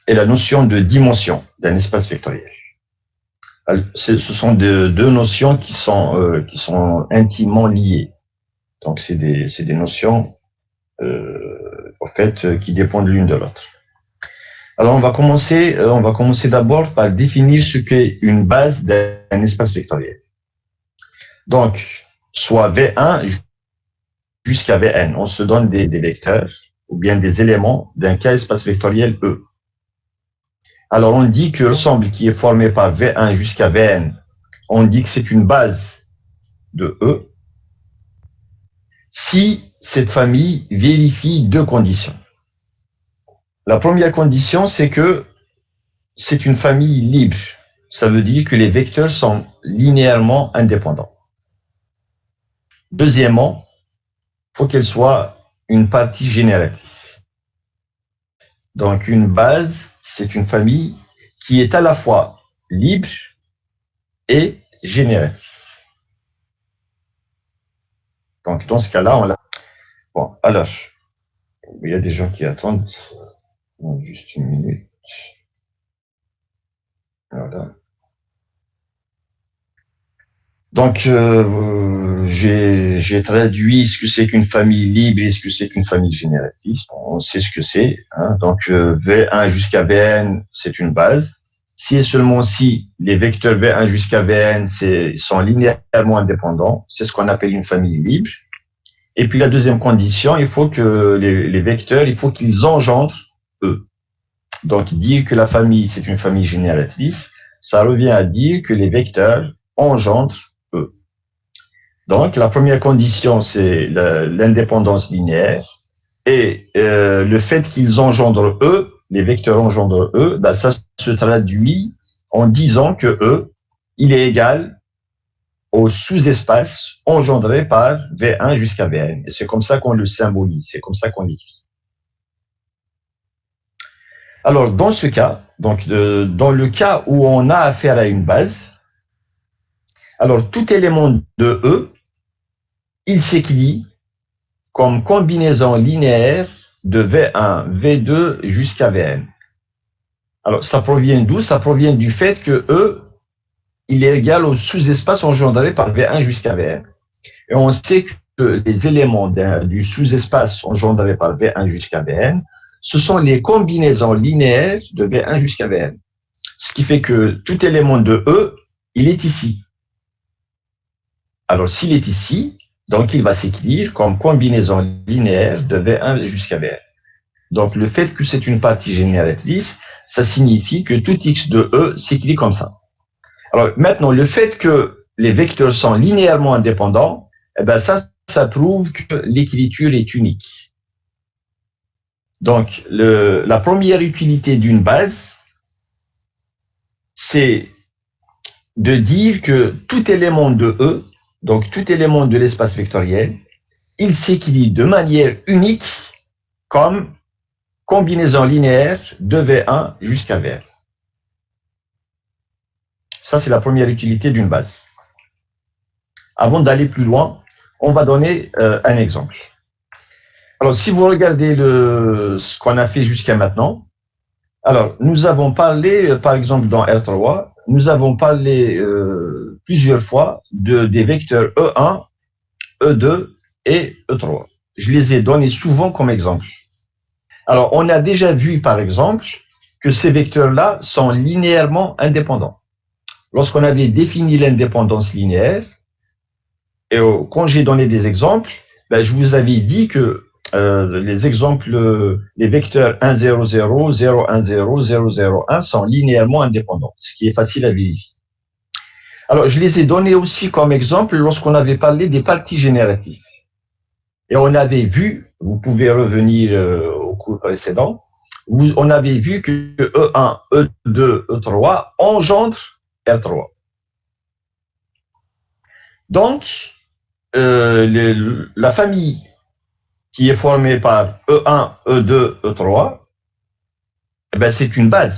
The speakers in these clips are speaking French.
et la notion de dimension d'un espace vectoriel. Ce sont deux notions qui sont intimement liées. Donc, c'est des notions, en fait, qui dépendent l'une de l'autre. Alors, on va commencer d'abord par définir ce qu'est une base d'un espace vectoriel. Donc, soit V1 jusqu'à Vn, on se donne des vecteurs ou bien des éléments d'un cas espace vectoriel E. Alors, on dit que l'ensemble qui est formé par V1 jusqu'à Vn, on dit que c'est une base de E si cette famille vérifie deux conditions. La première condition, c'est que c'est une famille libre. Ça veut dire que les vecteurs sont linéairement indépendants. Deuxièmement, il faut qu'elle soit une partie génératrice. Donc, une base, c'est une famille qui est à la fois libre et génératrice. Donc, dans ce cas-là, on l'a. Bon, alors, il y a des gens qui attendent. Juste une minute. Voilà. Donc, j'ai traduit ce que c'est qu'une famille libre et ce que c'est qu'une famille génératrice. On sait ce que c'est. Hein. Donc, V1 jusqu'à Vn, c'est une base. Si et seulement si les vecteurs V1 jusqu'à Vn sont linéairement indépendants, c'est ce qu'on appelle une famille libre. Et puis la deuxième condition, il faut que les vecteurs, il faut qu'ils engendrent E. Donc, dire que la famille, c'est une famille génératrice, ça revient à dire que les vecteurs engendrent E. Donc, la première condition, c'est l'indépendance linéaire. Et le fait qu'ils engendrent E, les vecteurs engendrent E, ben ça se traduit en disant que E, il est égal au sous-espace engendré par V1 jusqu'à Vn. Et c'est comme ça qu'on le symbolise, c'est comme ça qu'on l'écrit. Alors, dans ce cas, donc dans le cas où on a affaire à une base, alors tout élément de E, il s'écrit comme combinaison linéaire de V1, V2 jusqu'à Vn. Alors, ça provient d'où? Ça provient du fait que E, il est égal au sous-espace engendré par V1 jusqu'à Vn. Et on sait que les éléments du sous-espace engendré par V1 jusqu'à Vn, ce sont les combinaisons linéaires de V1 jusqu'à Vn. Ce qui fait que tout élément de E, il est ici. Alors, s'il est ici, donc il va s'écrire comme combinaison linéaire de V1 jusqu'à Vn. Donc, le fait que c'est une partie génératrice, ça signifie que tout x de E s'écrit comme ça. Alors, maintenant, le fait que les vecteurs sont linéairement indépendants, eh ben ça prouve que l'écriture est unique. Donc, la première utilité d'une base, c'est de dire que tout élément de E, donc tout élément de l'espace vectoriel, il s'écrit de manière unique comme combinaison linéaire de V1 jusqu'à Vn. Ça, c'est la première utilité d'une base. Avant d'aller plus loin, on va donner un exemple. Alors, si vous regardez ce qu'on a fait jusqu'à maintenant, alors, nous avons parlé, par exemple, dans R3, nous avons parlé plusieurs fois des vecteurs E1, E2 et E3. Je les ai donnés souvent comme exemple. Alors, on a déjà vu, par exemple, que ces vecteurs-là sont linéairement indépendants. Lorsqu'on avait défini l'indépendance linéaire, et quand j'ai donné des exemples, je vous avais dit que les exemples, les vecteurs 1, 0, 0, 0, 1, 0, 0, 0, 1 sont linéairement indépendants, ce qui est facile à vérifier. Alors, je les ai donnés aussi comme exemple lorsqu'on avait parlé des parties génératives. Et on avait vu, vous pouvez revenir au cours précédent, on avait vu que E1, E2, E3 engendrent R3. Donc, la famille qui est formée par E1, E2, E3, c'est une base.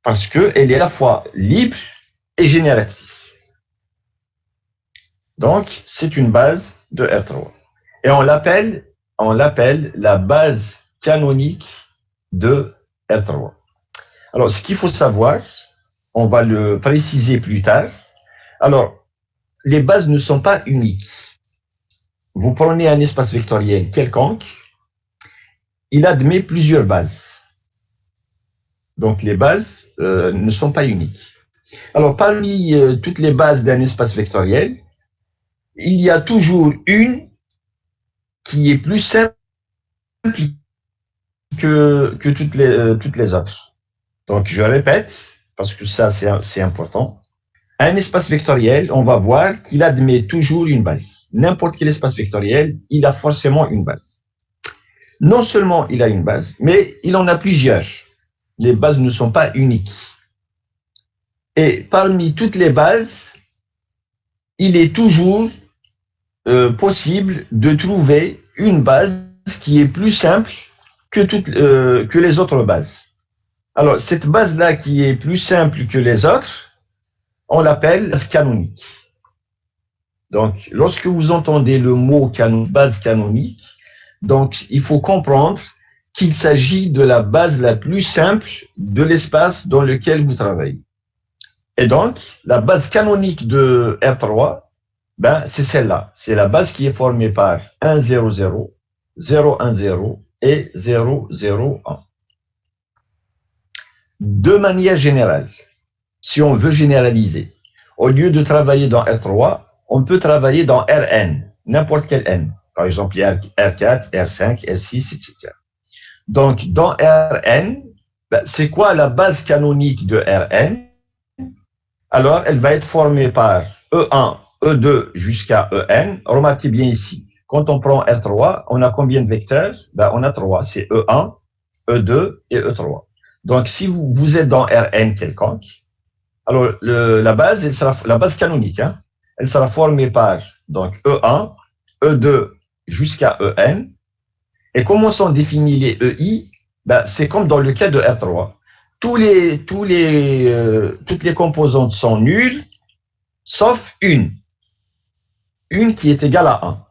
Parce qu'elle est à la fois libre et génératrice. Donc, c'est une base de R3. Et on l'appelle la base canonique de R3. Alors, ce qu'il faut savoir, on va le préciser plus tard. Alors, les bases ne sont pas uniques. Vous prenez un espace vectoriel quelconque, il admet plusieurs bases. Donc, les bases ne sont pas uniques. Alors, parmi toutes les bases d'un espace vectoriel, il y a toujours une qui est plus simple que toutes les autres. Donc, je répète, parce que ça, c'est important. Un espace vectoriel, on va voir qu'il admet toujours une base. N'importe quel espace vectoriel, il a forcément une base. Non seulement il a une base, mais il en a plusieurs. Les bases ne sont pas uniques. Et parmi toutes les bases, il est toujours possible de trouver une base qui est plus simple que les autres bases. Alors, cette base-là qui est plus simple que les autres, on l'appelle canonique. Donc, lorsque vous entendez le mot base canonique, donc il faut comprendre qu'il s'agit de la base la plus simple de l'espace dans lequel vous travaillez. Et donc, la base canonique de R3, ben, c'est celle-là. C'est la base qui est formée par 1, 0, 0, 0, 1, 0 et 0, 0, 1. De manière générale, si on veut généraliser, au lieu de travailler dans R3, on peut travailler dans Rn, n'importe quel n. Par exemple, il y a R4, R5, R6, etc. Donc, dans Rn, ben, c'est quoi la base canonique de Rn? Alors, elle va être formée par E1, E2 jusqu'à En. Remarquez bien ici, quand on prend R3, on a combien de vecteurs? Ben, on a 3, c'est E1, E2 et E3. Donc, si vous êtes dans Rn quelconque, alors la base, elle sera, la base canonique, hein, elle sera formée par donc E1, E2 jusqu'à En. Et comment sont définis les EI? Ben, c'est comme dans le cas de R3. Toutes les composantes sont nulles, sauf une qui est égale à 1.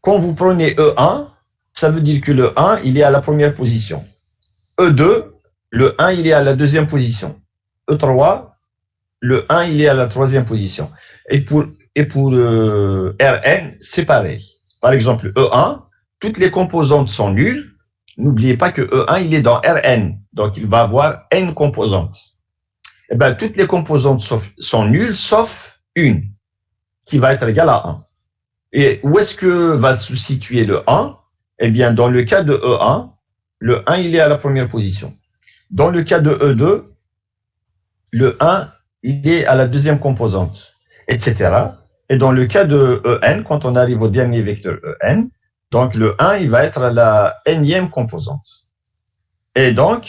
Quand vous prenez E1, ça veut dire que le 1, il est à la première position. E2, le 1, il est à la deuxième position. E3, le 1, il est à la troisième position. Et pour Rn, c'est pareil. Par exemple, E1, toutes les composantes sont nulles. N'oubliez pas que E1, il est dans Rn. Donc, il va avoir n composantes. Eh bien, toutes les composantes sont nulles, sauf une, qui va être égale à 1. Et où est-ce que va se situer le 1? Eh bien, dans le cas de E1, le 1, il est à la première position. Dans le cas de E2, le 1, il est à la deuxième composante, etc. Et dans le cas de En, quand on arrive au dernier vecteur En, donc le 1, il va être à la nème composante. Et donc,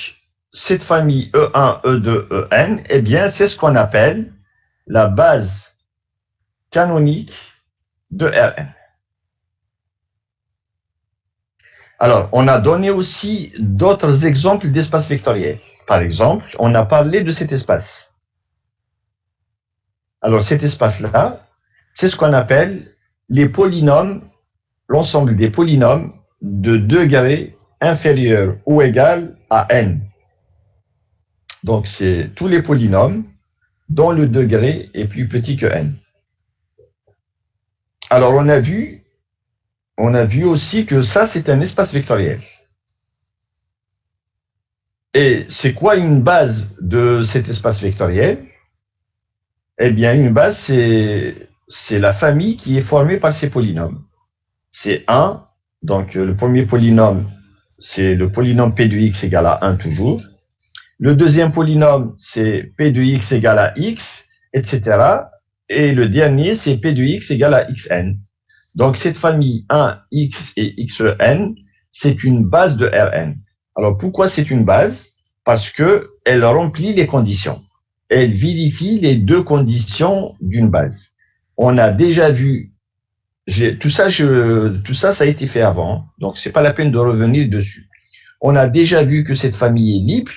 cette famille E1, E2, En, eh bien, c'est ce qu'on appelle la base canonique de Rn. Alors, on a donné aussi d'autres exemples d'espaces vectoriels. Par exemple, on a parlé de cet espace. Alors, cet espace-là, c'est ce qu'on appelle les polynômes, l'ensemble des polynômes de degré inférieur ou égal à n. Donc, c'est tous les polynômes dont le degré est plus petit que n. Alors, on a vu aussi que ça, c'est un espace vectoriel. Et c'est quoi une base de cet espace vectoriel? Eh bien, une base, c'est la famille qui est formée par ces polynômes. C'est 1, donc le premier polynôme, c'est le polynôme P de x égale à 1 toujours. Le deuxième polynôme, c'est P de x égale à x, etc. Et le dernier, c'est P de x égale à xn. Donc, cette famille 1, x et xn, c'est une base de Rn. Alors, pourquoi c'est une base? Parce qu'elle remplit les conditions. Elle vérifie les deux conditions d'une base. On a déjà vu, tout ça, ça a été fait avant, donc c'est pas la peine de revenir dessus. On a déjà vu que cette famille est libre,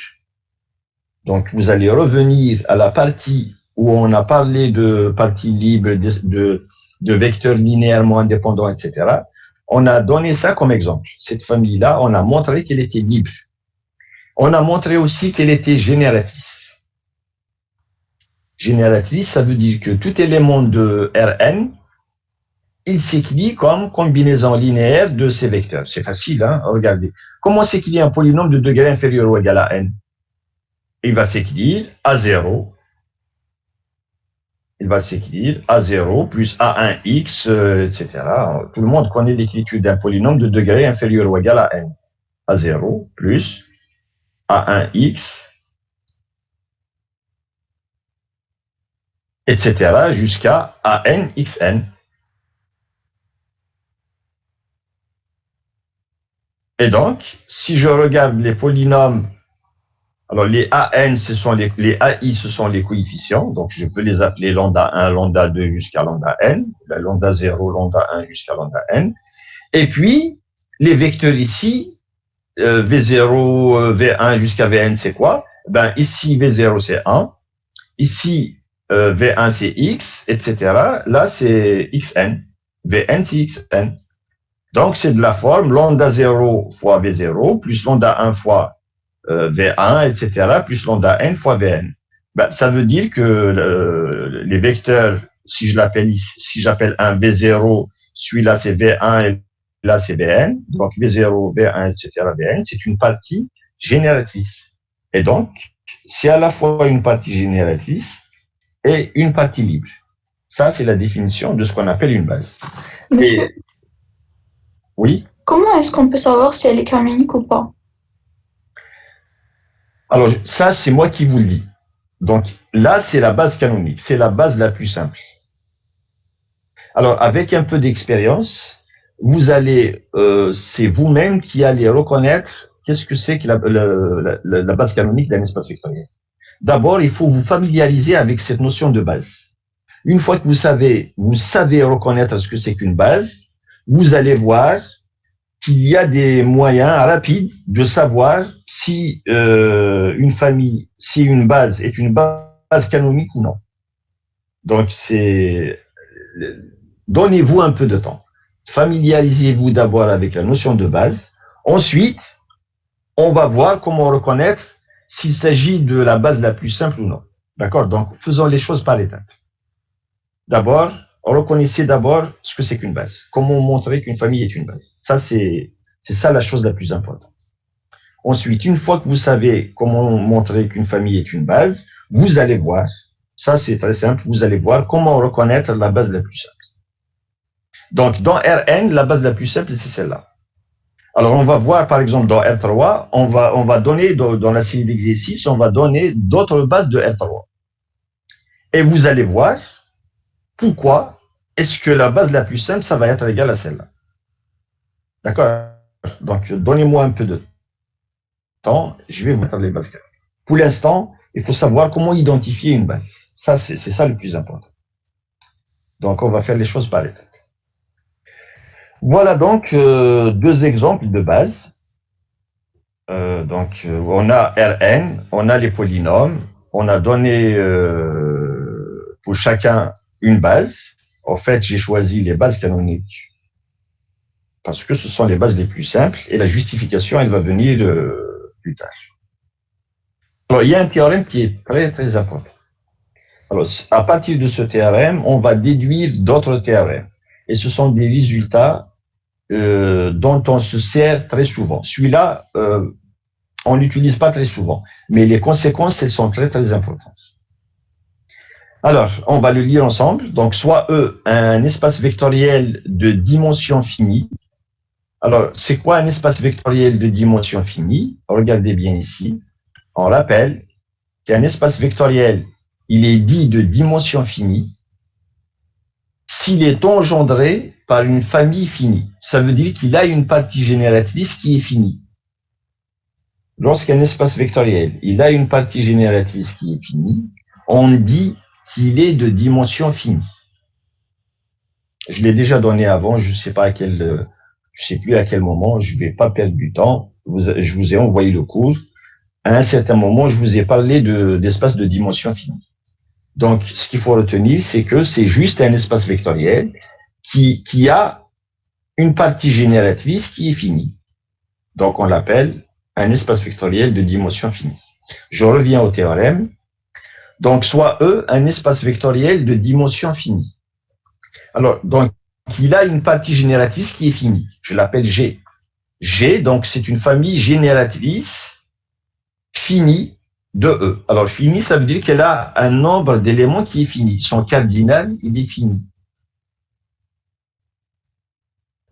donc vous allez revenir à la partie où on a parlé de partie libre, de vecteurs linéairement indépendants, etc. On a donné ça comme exemple. Cette famille-là, on a montré qu'elle était libre. On a montré aussi qu'elle était génératrice. Génératrice, ça veut dire que tout élément de Rn, il s'écrit comme combinaison linéaire de ces vecteurs. C'est facile, hein? Regardez. Comment s'écrit un polynôme de degré inférieur ou égal à n? Il va s'écrire A0. Il va s'écrire A0 plus A1x, etc. Tout le monde connaît l'écriture d'un polynôme de degré inférieur ou égal à n. A0 plus A1x, etc. jusqu'à ANXN. Et donc, si je regarde les polynômes, alors les AN, ce sont les AI, ce sont les coefficients, donc je peux les appeler lambda 1, lambda 2 jusqu'à lambda n, la lambda 0, lambda 1 jusqu'à lambda n. Et puis, les vecteurs ici, V0, V1 jusqu'à Vn, c'est quoi? Ben, ici, V0, c'est 1. Ici, V1, c'est X, etc. Là, c'est Xn. Vn, c'est Xn. Donc, c'est de la forme lambda 0 fois V0, plus lambda 1 fois V1, etc., plus lambda n fois Vn. Ben, ça veut dire que les vecteurs, si j'appelle un V0, celui-là c'est V1 et là c'est Vn, donc V0, V1, etc., Vn, c'est une partie génératrice. Et donc, c'est à la fois une partie génératrice et une partie libre. Ça, c'est la définition de ce qu'on appelle une base. Monsieur, oui. Comment est-ce qu'on peut savoir si elle est canonique ou pas? Alors, ça, c'est moi qui vous le dis. Donc, là, c'est la base canonique. C'est la base la plus simple. Alors, avec un peu d'expérience, vous allez, c'est vous-même qui allez reconnaître qu'est-ce que c'est que la base canonique d'un espace vectoriel. D'abord, il faut vous familiariser avec cette notion de base. Une fois que vous savez reconnaître ce que c'est qu'une base, vous allez voir qu'il y a des moyens rapides de savoir si une base est une base canonique ou non. Donc, donnez-vous un peu de temps. Familiarisez-vous d'abord avec la notion de base. Ensuite, on va voir comment reconnaître s'il s'agit de la base la plus simple ou non. D'accord? Donc, faisons les choses par étapes. D'abord, reconnaissez d'abord ce que c'est qu'une base. Comment montrer qu'une famille est une base. Ça, c'est ça la chose la plus importante. Ensuite, une fois que vous savez comment montrer qu'une famille est une base, vous allez voir, ça c'est très simple, vous allez voir comment reconnaître la base la plus simple. Donc, dans Rn, la base la plus simple, c'est celle-là. Alors, on va voir, par exemple, dans R3, on va donner, dans la série d'exercices, on va donner d'autres bases de R3. Et vous allez voir pourquoi est-ce que la base la plus simple, ça va être égal à celle-là. D'accord? Donc, donnez-moi un peu de temps, je vais vous mettre les bases. Pour l'instant, il faut savoir comment identifier une base. Ça, c'est ça le plus important. Donc, on va faire les choses par étapes. Voilà donc deux exemples de base. On a Rn, on a les polynômes, on a donné pour chacun une base. En fait, j'ai choisi les bases canoniques parce que ce sont les bases les plus simples et la justification, elle va venir plus tard. Alors, il y a un théorème qui est très, très important. Alors, à partir de ce théorème, on va déduire d'autres théorèmes. Et ce sont des résultats dont on se sert très souvent. Celui-là, on n'utilise pas très souvent. Mais les conséquences, elles sont très, très importantes. Alors, on va le lire ensemble. Donc, soit E, un espace vectoriel de dimension finie. Alors, c'est quoi un espace vectoriel de dimension finie? Regardez bien ici. On rappelle qu'un espace vectoriel, il est dit de dimension finie s'il est engendré par une famille finie. Ça veut dire qu'il a une partie génératrice qui est finie. Lorsqu'un espace vectoriel, il a une partie génératrice qui est finie, on dit qu'il est de dimension finie. Je l'ai déjà donné avant, je ne sais plus à quel moment, je ne vais pas perdre du temps. Je vous ai envoyé le cours. À un certain moment, je vous ai parlé d'espace de dimension finie. Donc, ce qu'il faut retenir, c'est que c'est juste un espace vectoriel qui a une partie génératrice qui est finie. Donc, on l'appelle un espace vectoriel de dimension finie. Je reviens au théorème. Donc, soit E, un espace vectoriel de dimension finie. Alors, donc, il a une partie génératrice qui est finie. Je l'appelle G. G, donc, c'est une famille génératrice finie de E. Alors, finie, ça veut dire qu'elle a un nombre d'éléments qui est fini. Son cardinal, il est fini.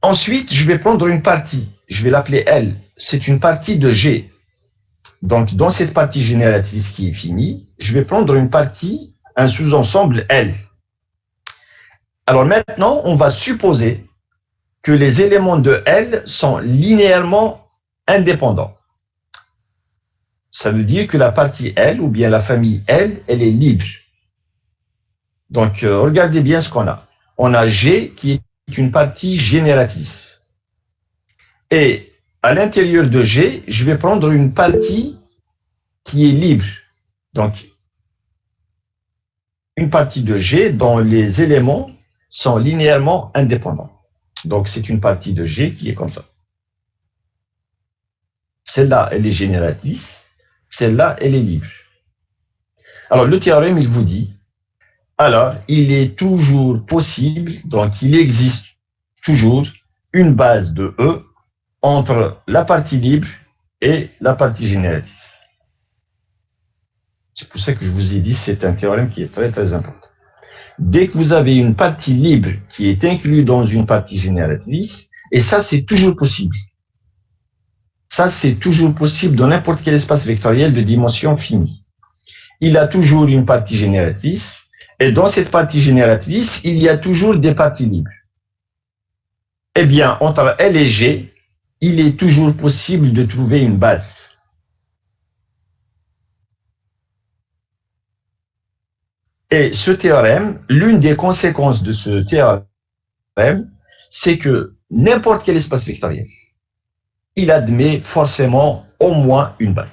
Ensuite, je vais prendre une partie. Je vais l'appeler L. C'est une partie de G. Donc, dans cette partie génératrice qui est finie, je vais prendre une partie, un sous-ensemble L. Alors maintenant, on va supposer que les éléments de L sont linéairement indépendants. Ça veut dire que la partie L, ou bien la famille L, elle est libre. Donc, regardez bien ce qu'on a. On a G qui est une partie génératrice. Et à l'intérieur de G, je vais prendre une partie qui est libre. Donc, une partie de G dont les éléments sont linéairement indépendants. Donc, c'est une partie de G qui est comme ça. Celle-là, elle est génératrice. Celle-là, elle est libre. Alors, le théorème, il vous dit, alors, il est toujours possible, donc il existe toujours une base de E entre la partie libre et la partie génératrice. C'est pour ça que je vous ai dit, c'est un théorème qui est très très important. Dès que vous avez une partie libre qui est inclue dans une partie génératrice, et ça c'est toujours possible. Ça c'est toujours possible dans n'importe quel espace vectoriel de dimension finie. Il a toujours une partie génératrice, et dans cette partie génératrice, il y a toujours des parties libres. Eh bien, entre L et G, il est toujours possible de trouver une base. Et ce théorème, l'une des conséquences de ce théorème, c'est que n'importe quel espace vectoriel, il admet forcément au moins une base.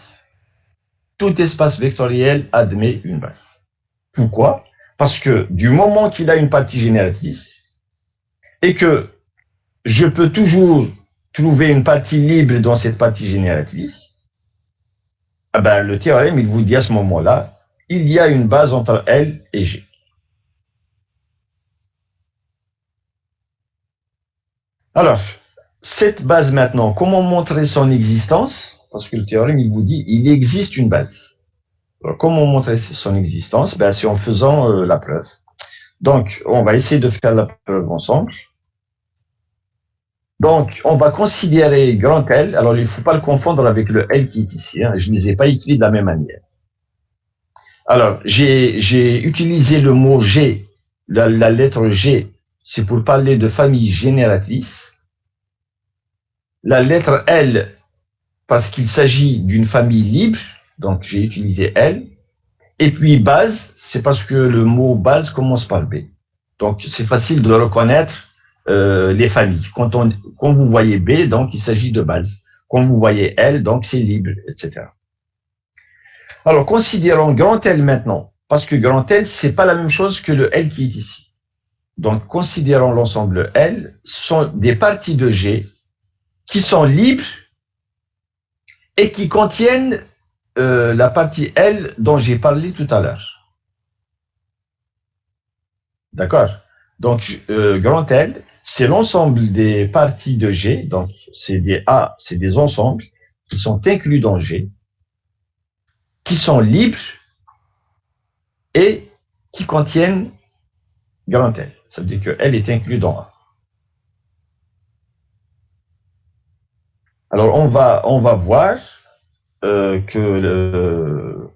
Tout espace vectoriel admet une base. Pourquoi? Parce que du moment qu'il a une partie génératrice, et que je peux toujours trouver une partie libre dans cette partie génératrice, eh ben, le théorème, il vous dit à ce moment-là, il y a une base entre L et G. Alors, cette base maintenant, comment montrer son existence? Parce que le théorème, il vous dit, il existe une base. Alors, comment montrer son existence? Ben, c'est en faisant la preuve. Donc, on va essayer de faire la preuve ensemble. Donc, on va considérer grand L. Alors, il ne faut pas le confondre avec le L qui est ici. Hein. Je ne les ai pas écrits de la même manière. Alors, j'ai utilisé le mot G, la lettre G, c'est pour parler de famille génératrice. La lettre L, parce qu'il s'agit d'une famille libre, donc j'ai utilisé L. Et puis base, c'est parce que le mot base commence par B. Donc c'est facile de reconnaître les familles. Quand vous voyez B, donc il s'agit de base. Quand vous voyez L, donc c'est libre, etc. Alors considérons grand L maintenant, parce que grand L, c'est pas la même chose que le L qui est ici. Donc considérons l'ensemble L, ce sont des parties de G qui sont libres et qui contiennent la partie L dont j'ai parlé tout à l'heure. D'accord? Donc, grand L, c'est l'ensemble des parties de G, donc c'est des A, c'est des ensembles qui sont inclus dans G, qui sont libres et qui contiennent grand L. Ça veut dire que L est inclus dans A. Alors, on va voir que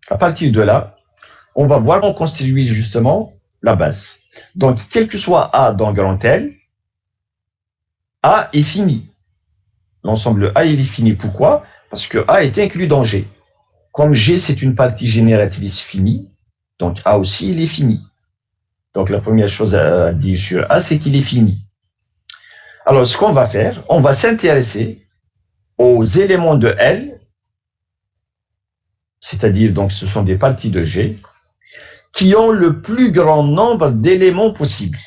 à partir de là, on va voir qu'on constitue justement la base. Donc, quel que soit A dans grand L, A est fini. L'ensemble A il est fini. Pourquoi? Parce que A est inclus dans G. Comme G c'est une partie génératrice finie, donc A aussi il est fini. Donc la première chose à dire sur A, c'est qu'il est fini. Alors, ce qu'on va faire, on va s'intéresser aux éléments de L, c'est-à-dire, donc, ce sont des parties de G, qui ont le plus grand nombre d'éléments possibles.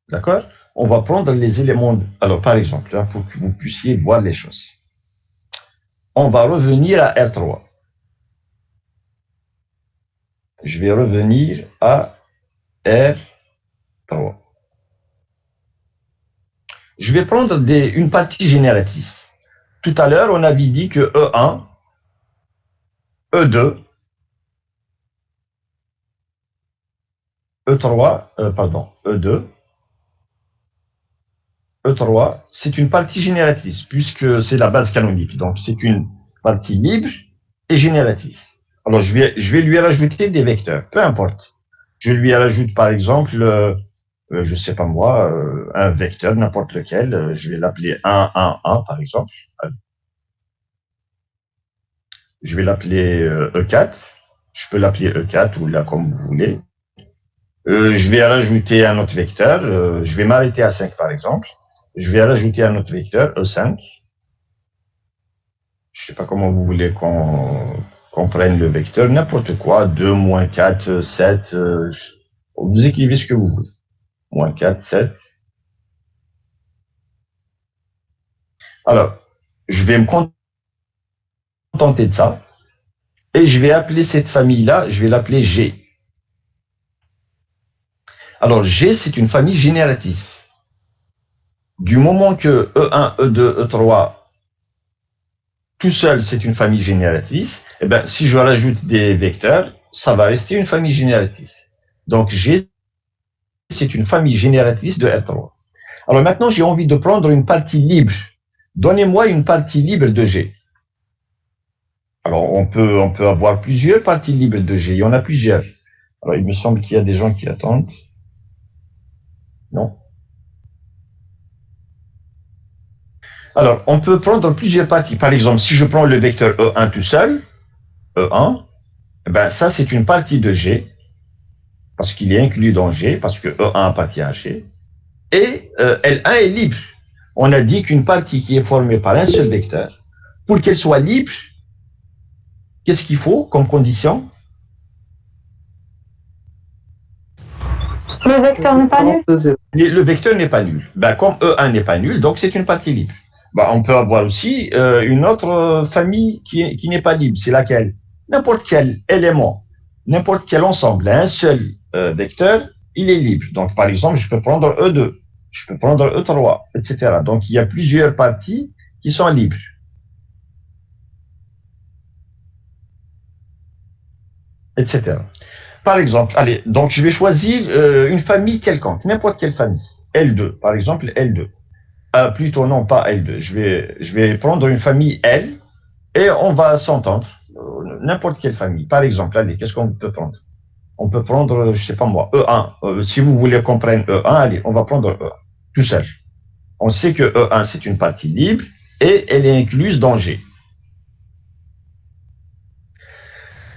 D'accord? on va prendre les éléments. Alors, par exemple, là, pour que vous puissiez voir les choses. On va revenir à R3. Je vais revenir à R3. Je vais prendre une partie génératrice. Tout à l'heure, on avait dit que E1, E2, E2, E3, c'est une partie génératrice, puisque c'est la base canonique. Donc, c'est une partie libre et génératrice. Alors, je vais lui rajouter des vecteurs, peu importe. Je lui rajoute, par exemple, je sais pas moi, un vecteur, n'importe lequel. Je vais l'appeler 1, 1, 1, par exemple. Je vais l'appeler E4. Je peux l'appeler E4 ou là comme vous voulez. Je vais rajouter un autre vecteur. Je vais m'arrêter à 5, par exemple. Je vais rajouter un autre vecteur, E5. Je sais pas comment vous voulez qu'on prenne le vecteur. N'importe quoi. 2, moins 4, 7. Vous écrivez ce que vous voulez. Moins 4, 7. Alors, je vais me contenter de ça. Et je vais appeler cette famille-là, je vais l'appeler G. Alors, G, c'est une famille génératrice. Du moment que E1, E2, E3, tout seul, c'est une famille génératrice, eh bien, si je rajoute des vecteurs, ça va rester une famille génératrice. Donc, G, c'est une famille génératrice de R3. Alors maintenant, j'ai envie de prendre une partie libre. Donnez-moi une partie libre de G. Alors, on peut avoir plusieurs parties libres de G. Il y en a plusieurs. Alors, il me semble qu'il y a des gens qui attendent. Non? Alors, on peut prendre plusieurs parties. Par exemple, si je prends le vecteur E1 tout seul, E1, ben ça, c'est une partie de G, parce qu'il est inclus dans G, parce que E1 appartient à G. Et L1 est libre. On a dit qu'une partie qui est formée par un seul vecteur, pour qu'elle soit libre, qu'est-ce qu'il faut comme condition? Le vecteur n'est pas nul. Le vecteur n'est pas nul. Ben, comme E1 n'est pas nul, donc c'est une partie libre. Ben, on peut avoir aussi une autre famille qui n'est pas libre. C'est laquelle? N'importe quel élément, n'importe quel ensemble, un seul vecteur, il est libre. Donc, par exemple, je peux prendre E2, je peux prendre E3, etc. Donc, il y a plusieurs parties qui sont libres. Etc. Par exemple, allez, donc je vais choisir une famille quelconque, n'importe quelle famille. L2, par exemple, L2. Plutôt non, pas L2. Je vais prendre une famille L et on va s'entendre. N'importe quelle famille. Par exemple, allez, qu'est-ce qu'on peut prendre? On peut prendre, je sais pas moi, E1. Si vous voulez qu'on prenne E1, allez, on va prendre E1, tout seul. On sait que E1, c'est une partie libre et elle est incluse dans G.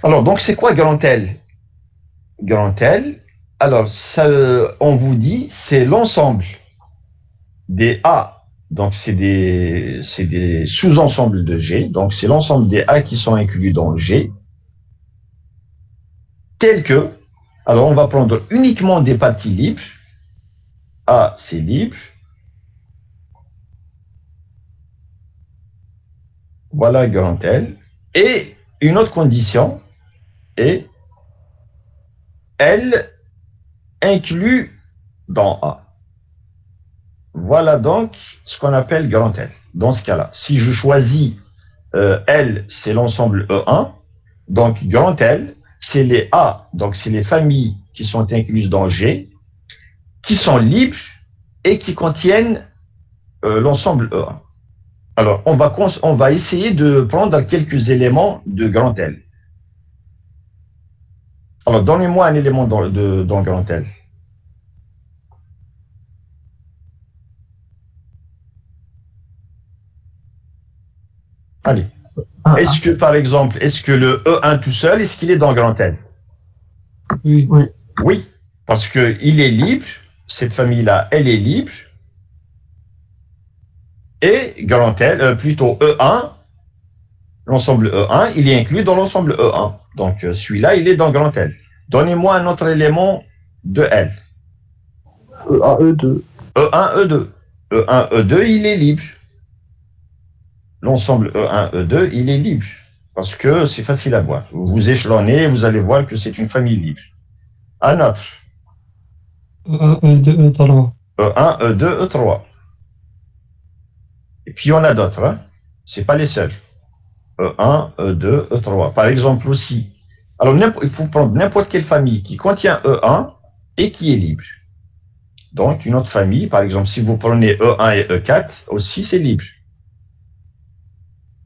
Alors, donc, c'est quoi grand L? Grand L, alors, ça, on vous dit, c'est l'ensemble des A. Donc, c'est des sous-ensembles de G. Donc, c'est l'ensemble des A qui sont inclus dans G. Tels que, alors, on va prendre uniquement des parties libres. A, c'est libre. Voilà grand L. Et une autre condition est L inclus dans A. Voilà donc ce qu'on appelle grand L. Dans ce cas-là, si je choisis L, c'est l'ensemble E1, donc grand L, c'est les A, donc c'est les familles qui sont incluses dans G, qui sont libres et qui contiennent l'ensemble E1. Alors, on va essayer de prendre quelques éléments de grand L. Alors, donnez-moi un élément dans grand L. Allez. Est-ce que, par exemple, est-ce que le E1 tout seul, est-ce qu'il est dans grand L? Oui. Oui, parce qu'il est libre, cette famille-là, elle est libre, et grand L, plutôt E1, l'ensemble E1, il est inclus dans l'ensemble E1. Donc, celui-là, il est dans grand L. Donnez-moi un autre élément de L. E2. E1, E2. E1, E2, il est libre. L'ensemble E1, E2, il est libre. Parce que c'est facile à voir. Vous échelonnez, vous allez voir que c'est une famille libre. Un autre. E1, E2, E3. E1, E2, E3. Et puis il y en a d'autres. Hein. C'est pas les seuls. E1, E2, E3. Par exemple aussi. Alors il faut prendre n'importe quelle famille qui contient E1 et qui est libre. Donc une autre famille, par exemple si vous prenez E1 et E4, aussi c'est libre.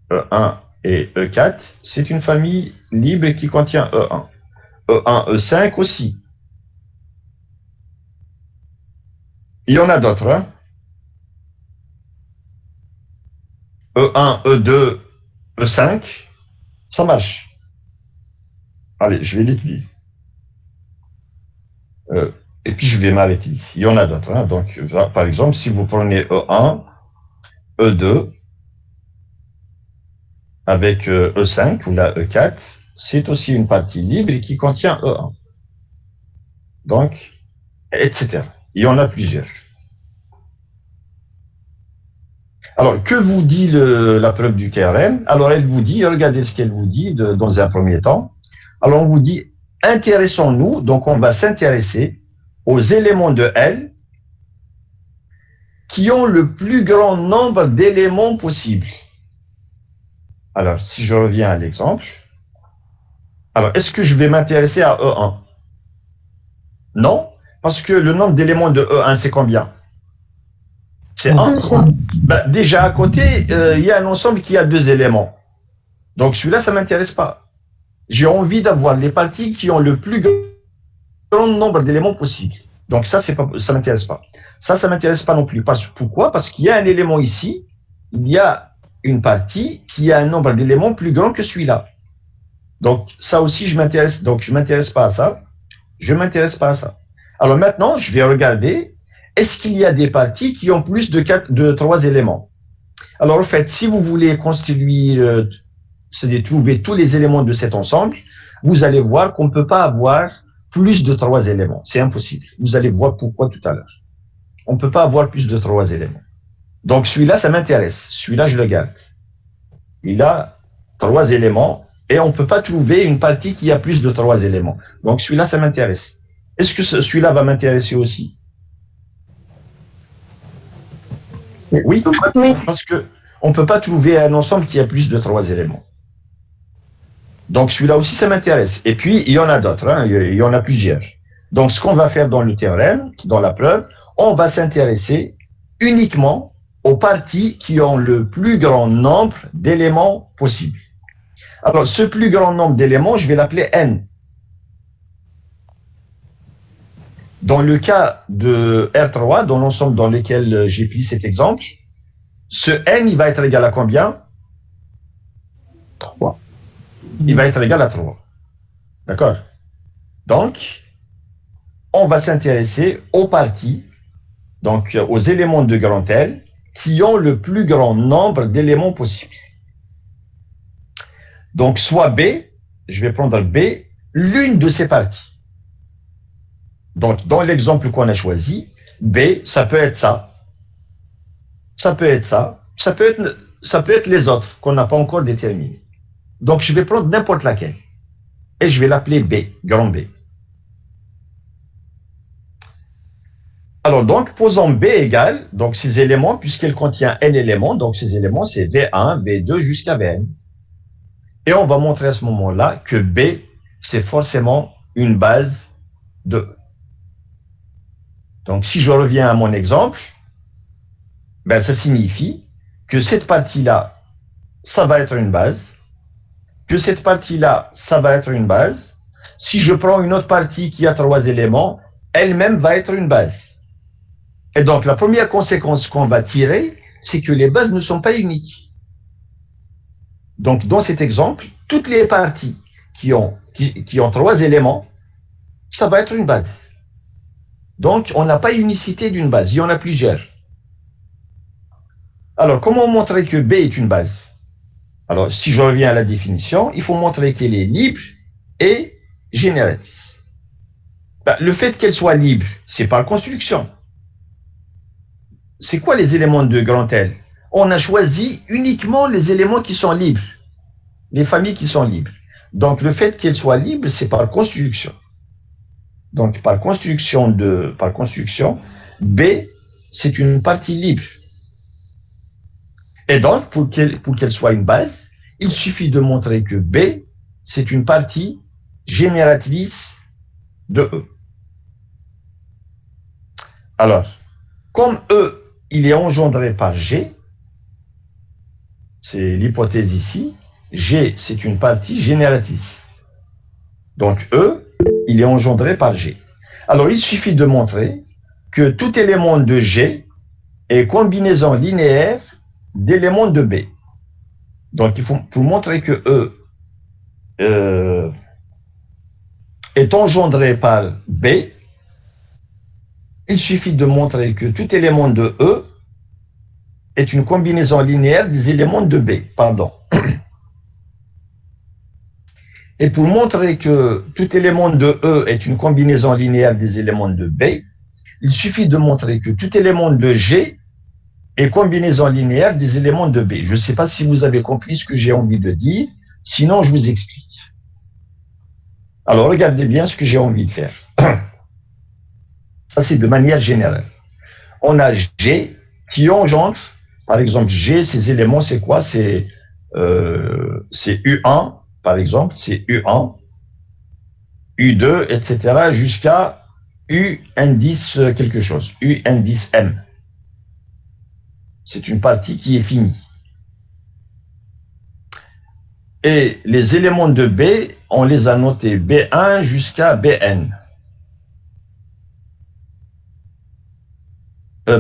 E1 et E4, c'est une famille libre qui contient E1. E1, E5 aussi. Il y en a d'autres. Hein. E1, E2, E5, ça marche. Allez, je vais l'étudier. Et puis je vais m'arrêter ici. Il y en a d'autres. Hein. Donc, par exemple, si vous prenez E1, E2, avec E5 ou la E4, c'est aussi une partie libre qui contient E1. Donc, etc. Il y en a plusieurs. Alors, que vous dit la preuve du théorème? Alors, elle vous dit, regardez ce qu'elle vous dit dans un premier temps. Alors, on vous dit, intéressons-nous, donc on va s'intéresser aux éléments de L qui ont le plus grand nombre d'éléments possibles. Alors, si je reviens à l'exemple, alors, est-ce que je vais m'intéresser à E1? Non, parce que le nombre d'éléments de E1, c'est combien? C'est 1. Ben, déjà, à côté, il y a un ensemble qui a 2 éléments. Donc, celui-là, ça ne m'intéresse pas. J'ai envie d'avoir les parties qui ont le plus grand nombre d'éléments possible. Donc, ça ne m'intéresse pas. Ça ne m'intéresse pas non plus. Pourquoi? Parce qu'il y a un élément ici, il y a une partie qui a un nombre d'éléments plus grand que celui-là. Donc, ça aussi, je m'intéresse. Donc, je ne m'intéresse pas à ça. Je ne m'intéresse pas à ça. Alors maintenant, je vais regarder, est-ce qu'il y a des parties qui ont plus de 3 éléments? Alors, en fait, si vous voulez constituer, c'est-à-dire trouver tous les éléments de cet ensemble, vous allez voir qu'on ne peut pas avoir plus de 3 éléments. C'est impossible. Vous allez voir pourquoi tout à l'heure. On ne peut pas avoir plus de 3 éléments. Donc, celui-là, ça m'intéresse. Celui-là, je le garde. Il a 3 éléments et on ne peut pas trouver une partie qui a plus de 3 éléments. Donc, celui-là, ça m'intéresse. Est-ce que celui-là va m'intéresser aussi? Oui, parce qu'on ne peut pas trouver un ensemble qui a plus de 3 éléments. Donc, celui-là aussi, ça m'intéresse. Et puis, il y en a d'autres, hein, il y en a plusieurs. Donc, ce qu'on va faire dans le théorème, dans la preuve, on va s'intéresser uniquement aux parties qui ont le plus grand nombre d'éléments possibles. Alors, ce plus grand nombre d'éléments, je vais l'appeler N. Dans le cas de R3, dans l'ensemble dans lequel j'ai pris cet exemple, ce N, il va être égal à combien? 3. Il va être égal à 3. D'accord? Donc, on va s'intéresser aux parties, donc aux éléments de grand L, qui ont le plus grand nombre d'éléments possibles. Donc, soit B, je vais prendre B, l'une de ces parties. Donc, dans l'exemple qu'on a choisi, B, ça peut être ça. Ça peut être ça. Ça peut être les autres qu'on n'a pas encore déterminés. Donc, je vais prendre n'importe laquelle. Et je vais l'appeler B, grand B. Alors, donc, posons B égale, donc ces éléments, puisqu'elle contient N éléments, donc ces éléments, c'est V1, V2 jusqu'à Vn. Et on va montrer à ce moment-là que B, c'est forcément une base de E. Donc, si je reviens à mon exemple, ben, ça signifie que cette partie-là, ça va être une base, que cette partie-là, ça va être une base. Si je prends une autre partie qui a 3 éléments, elle-même va être une base. Et donc, la première conséquence qu'on va tirer, c'est que les bases ne sont pas uniques. Donc, dans cet exemple, toutes les parties qui ont 3 éléments, ça va être une base. Donc, on n'a pas unicité d'une base, il y en a plusieurs. Alors, comment montrer que B est une base? Alors, si je reviens à la définition, il faut montrer qu'elle est libre et génératrice. Ben, le fait qu'elle soit libre, c'est par construction. c'est quoi les éléments de grand L? On a choisi uniquement les éléments qui sont libres, les familles qui sont libres. Donc le fait qu'elles soient libres, c'est par construction. Donc par construction, B, c'est une partie libre. Et donc, pour qu'elle soit une base, il suffit de montrer que B, c'est une partie génératrice de E. Alors, comme E, il est engendré par G, c'est l'hypothèse ici, G, c'est une partie génératrice. Donc E, il est engendré par G. Alors, il suffit de montrer que tout élément de G est combinaison linéaire d'éléments de B. Donc, pour montrer que E est engendré par B, il suffit de montrer que tout élément de E est une combinaison linéaire des éléments de B. Pardon. Et pour montrer que tout élément de E est une combinaison linéaire des éléments de B, il suffit de montrer que tout élément de G est combinaison linéaire des éléments de B. Je ne sais pas si vous avez compris ce que j'ai envie de dire, sinon je vous explique. Alors regardez bien ce que j'ai envie de faire. Ça c'est de manière générale. On a G qui engendre, par exemple G, ces éléments c'est quoi? C'est U1, par exemple, c'est U1, U2, etc. jusqu'à U indice quelque chose, U indice M. C'est une partie qui est finie. Et les éléments de B, on les a notés B1 jusqu'à Bn.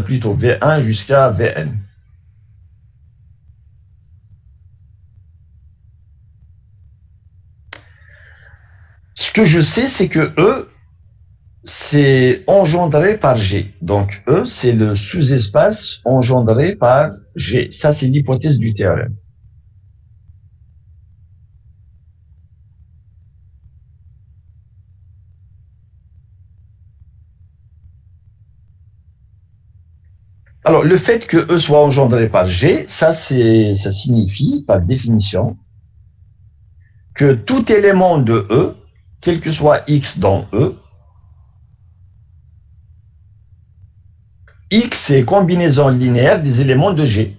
Plutôt V1 jusqu'à Vn. Ce que je sais, c'est que E, c'est engendré par G. Donc E, c'est le sous-espace engendré par G. Ça, c'est l'hypothèse du théorème. Alors, le fait que E soit engendré par G, ça signifie, par définition, que tout élément de E, quel que soit X dans E, X est combinaison linéaire des éléments de G.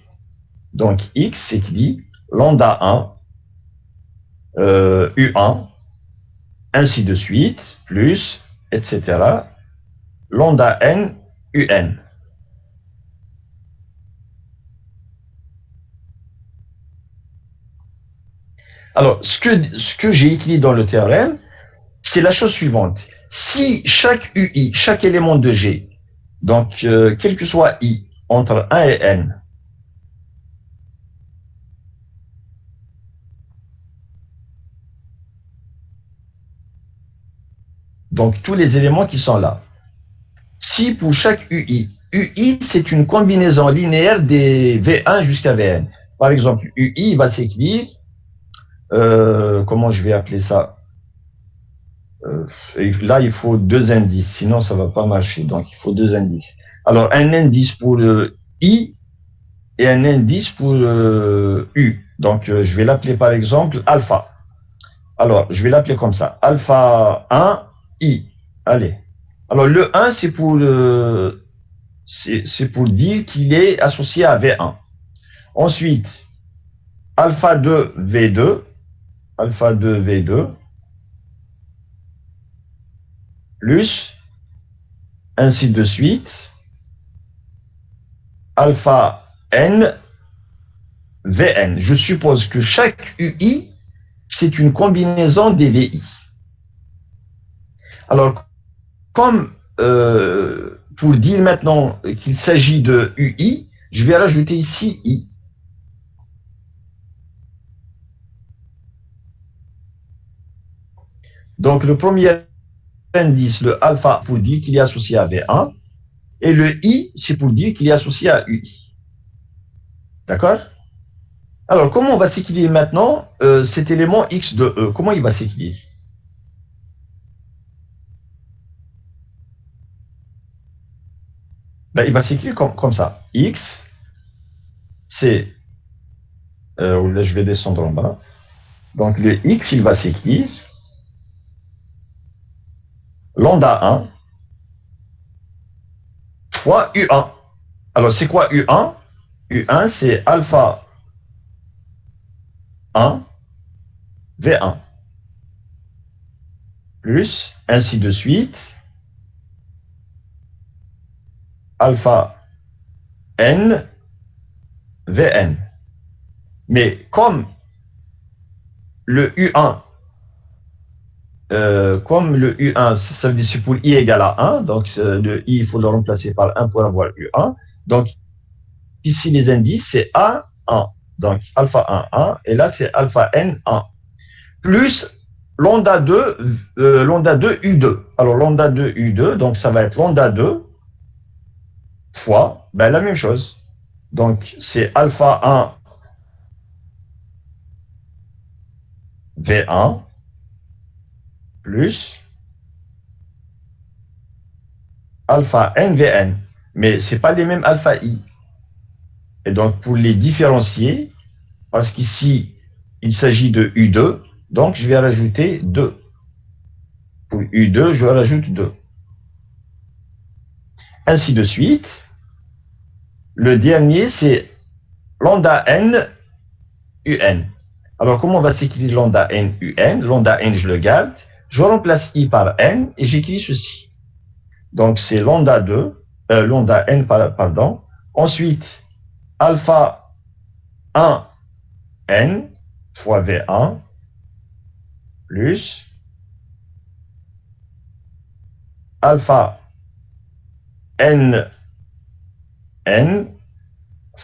Donc, X s'écrit lambda 1, U1, ainsi de suite, plus, etc., lambda n, UN. Alors, ce que j'ai écrit dans le théorème, c'est la chose suivante. Si chaque UI, chaque élément de G, donc quel que soit I, entre 1 et N, donc tous les éléments qui sont là, si pour chaque UI, UI c'est une combinaison linéaire des V1 jusqu'à Vn. Par exemple, UI va s'écrire, comment je vais appeler ça? Là, il faut deux indices, sinon ça ne va pas marcher. Donc, il faut deux indices. Alors, un indice pour I et un indice pour U. Donc, je vais l'appeler par exemple alpha. Alors, je vais l'appeler comme ça. Alpha 1, I. Allez. Alors, le 1, c'est pour dire qu'il est associé à V1. Ensuite, alpha 2, V2. Alpha 2, V2. Plus, ainsi de suite, alpha n, Vn. Je suppose que chaque UI, c'est une combinaison des VI. Alors, comme pour dire maintenant qu'il s'agit de UI, je vais rajouter ici I. Donc, le premier indice, le alpha, pour dire qu'il est associé à V1, et le I, c'est pour dire qu'il est associé à UI. D'accord? Alors, comment on va s'équilibrer maintenant cet élément X de E? Comment il va s'équilibrer? Ben, il va s'écrire comme ça. X, c'est... là, je vais descendre en bas. Donc, le X, il va s'écrire lambda 1 fois U1. Alors, c'est quoi U1? U1, c'est alpha 1 V1 plus, ainsi de suite, alpha N Vn. Mais comme le U1, ça veut dire c'est pour I égale à 1, donc le I, il faut le remplacer par 1 pour avoir U1. Donc, ici, les indices, c'est A, 1. Donc, alpha 1, 1, et là, c'est alpha N, 1. Plus lambda 2, U2. Alors, lambda 2, U2, donc ça va être lambda 2 fois, ben, la même chose. Donc, c'est alpha 1 V1 plus alpha N Vn. Mais ce n'est pas les mêmes alpha I. Et donc, pour les différencier, parce qu'ici, il s'agit de U2, donc je vais rajouter 2. Pour U2, je rajoute 2. Ainsi de suite. Le dernier, c'est lambda N UN. Alors, comment on va s'écrire lambda N UN? Lambda N, je le garde. Je remplace I par N et j'écris ceci. Donc, c'est lambda 2, lambda N, pardon. Ensuite, alpha 1 N fois V1 plus alpha N N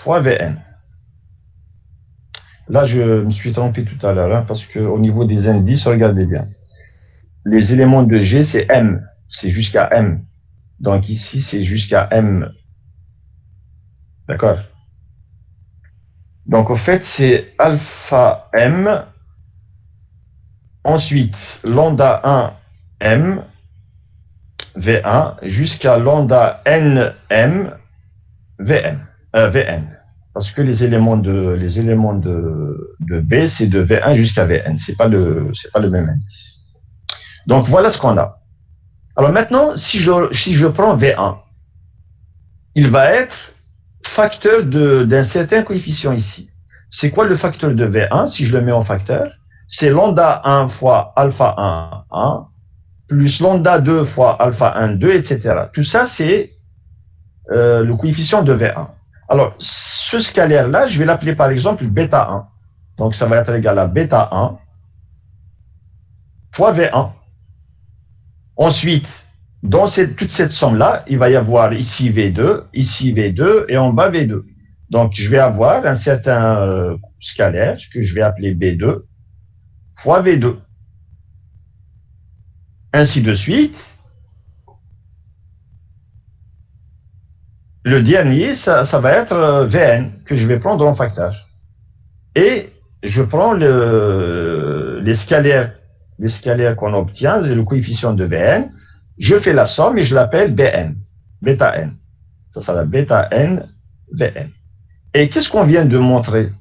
fois Vn. Là, je me suis trompé tout à l'heure, hein, parce qu'au niveau des indices, regardez bien. Les éléments de G, c'est M. C'est jusqu'à M. Donc ici, c'est jusqu'à M. D'accord? Donc, au fait, c'est alpha M. Ensuite, lambda 1 M V1 jusqu'à lambda NM Vn. Parce que les éléments de B, c'est de V1 jusqu'à Vn. C'est pas le même indice. Donc, voilà ce qu'on a. Alors maintenant, si je prends V1, il va être facteur d'un certain coefficient ici. C'est quoi le facteur de V1 si je le mets en facteur? C'est lambda 1 fois alpha 1, 1, plus lambda 2 fois alpha 1, 2, etc. Tout ça, c'est le coefficient de V1. Alors, ce scalaire-là, je vais l'appeler par exemple bêta 1. Donc, ça va être égal à bêta 1 fois V1. Ensuite, dans toute cette somme-là, il va y avoir ici V2 et en bas V2. Donc, je vais avoir un certain scalaire que je vais appeler B2 fois V2. Ainsi de suite. Le dernier, ça va être Vn, que je vais prendre en facteur. Et je prends les scalaires qu'on obtient, le coefficient de Vn, je fais la somme et je l'appelle Bn, bêta n. Ça sera bêta n Vn. Et qu'est-ce qu'on vient de montrer?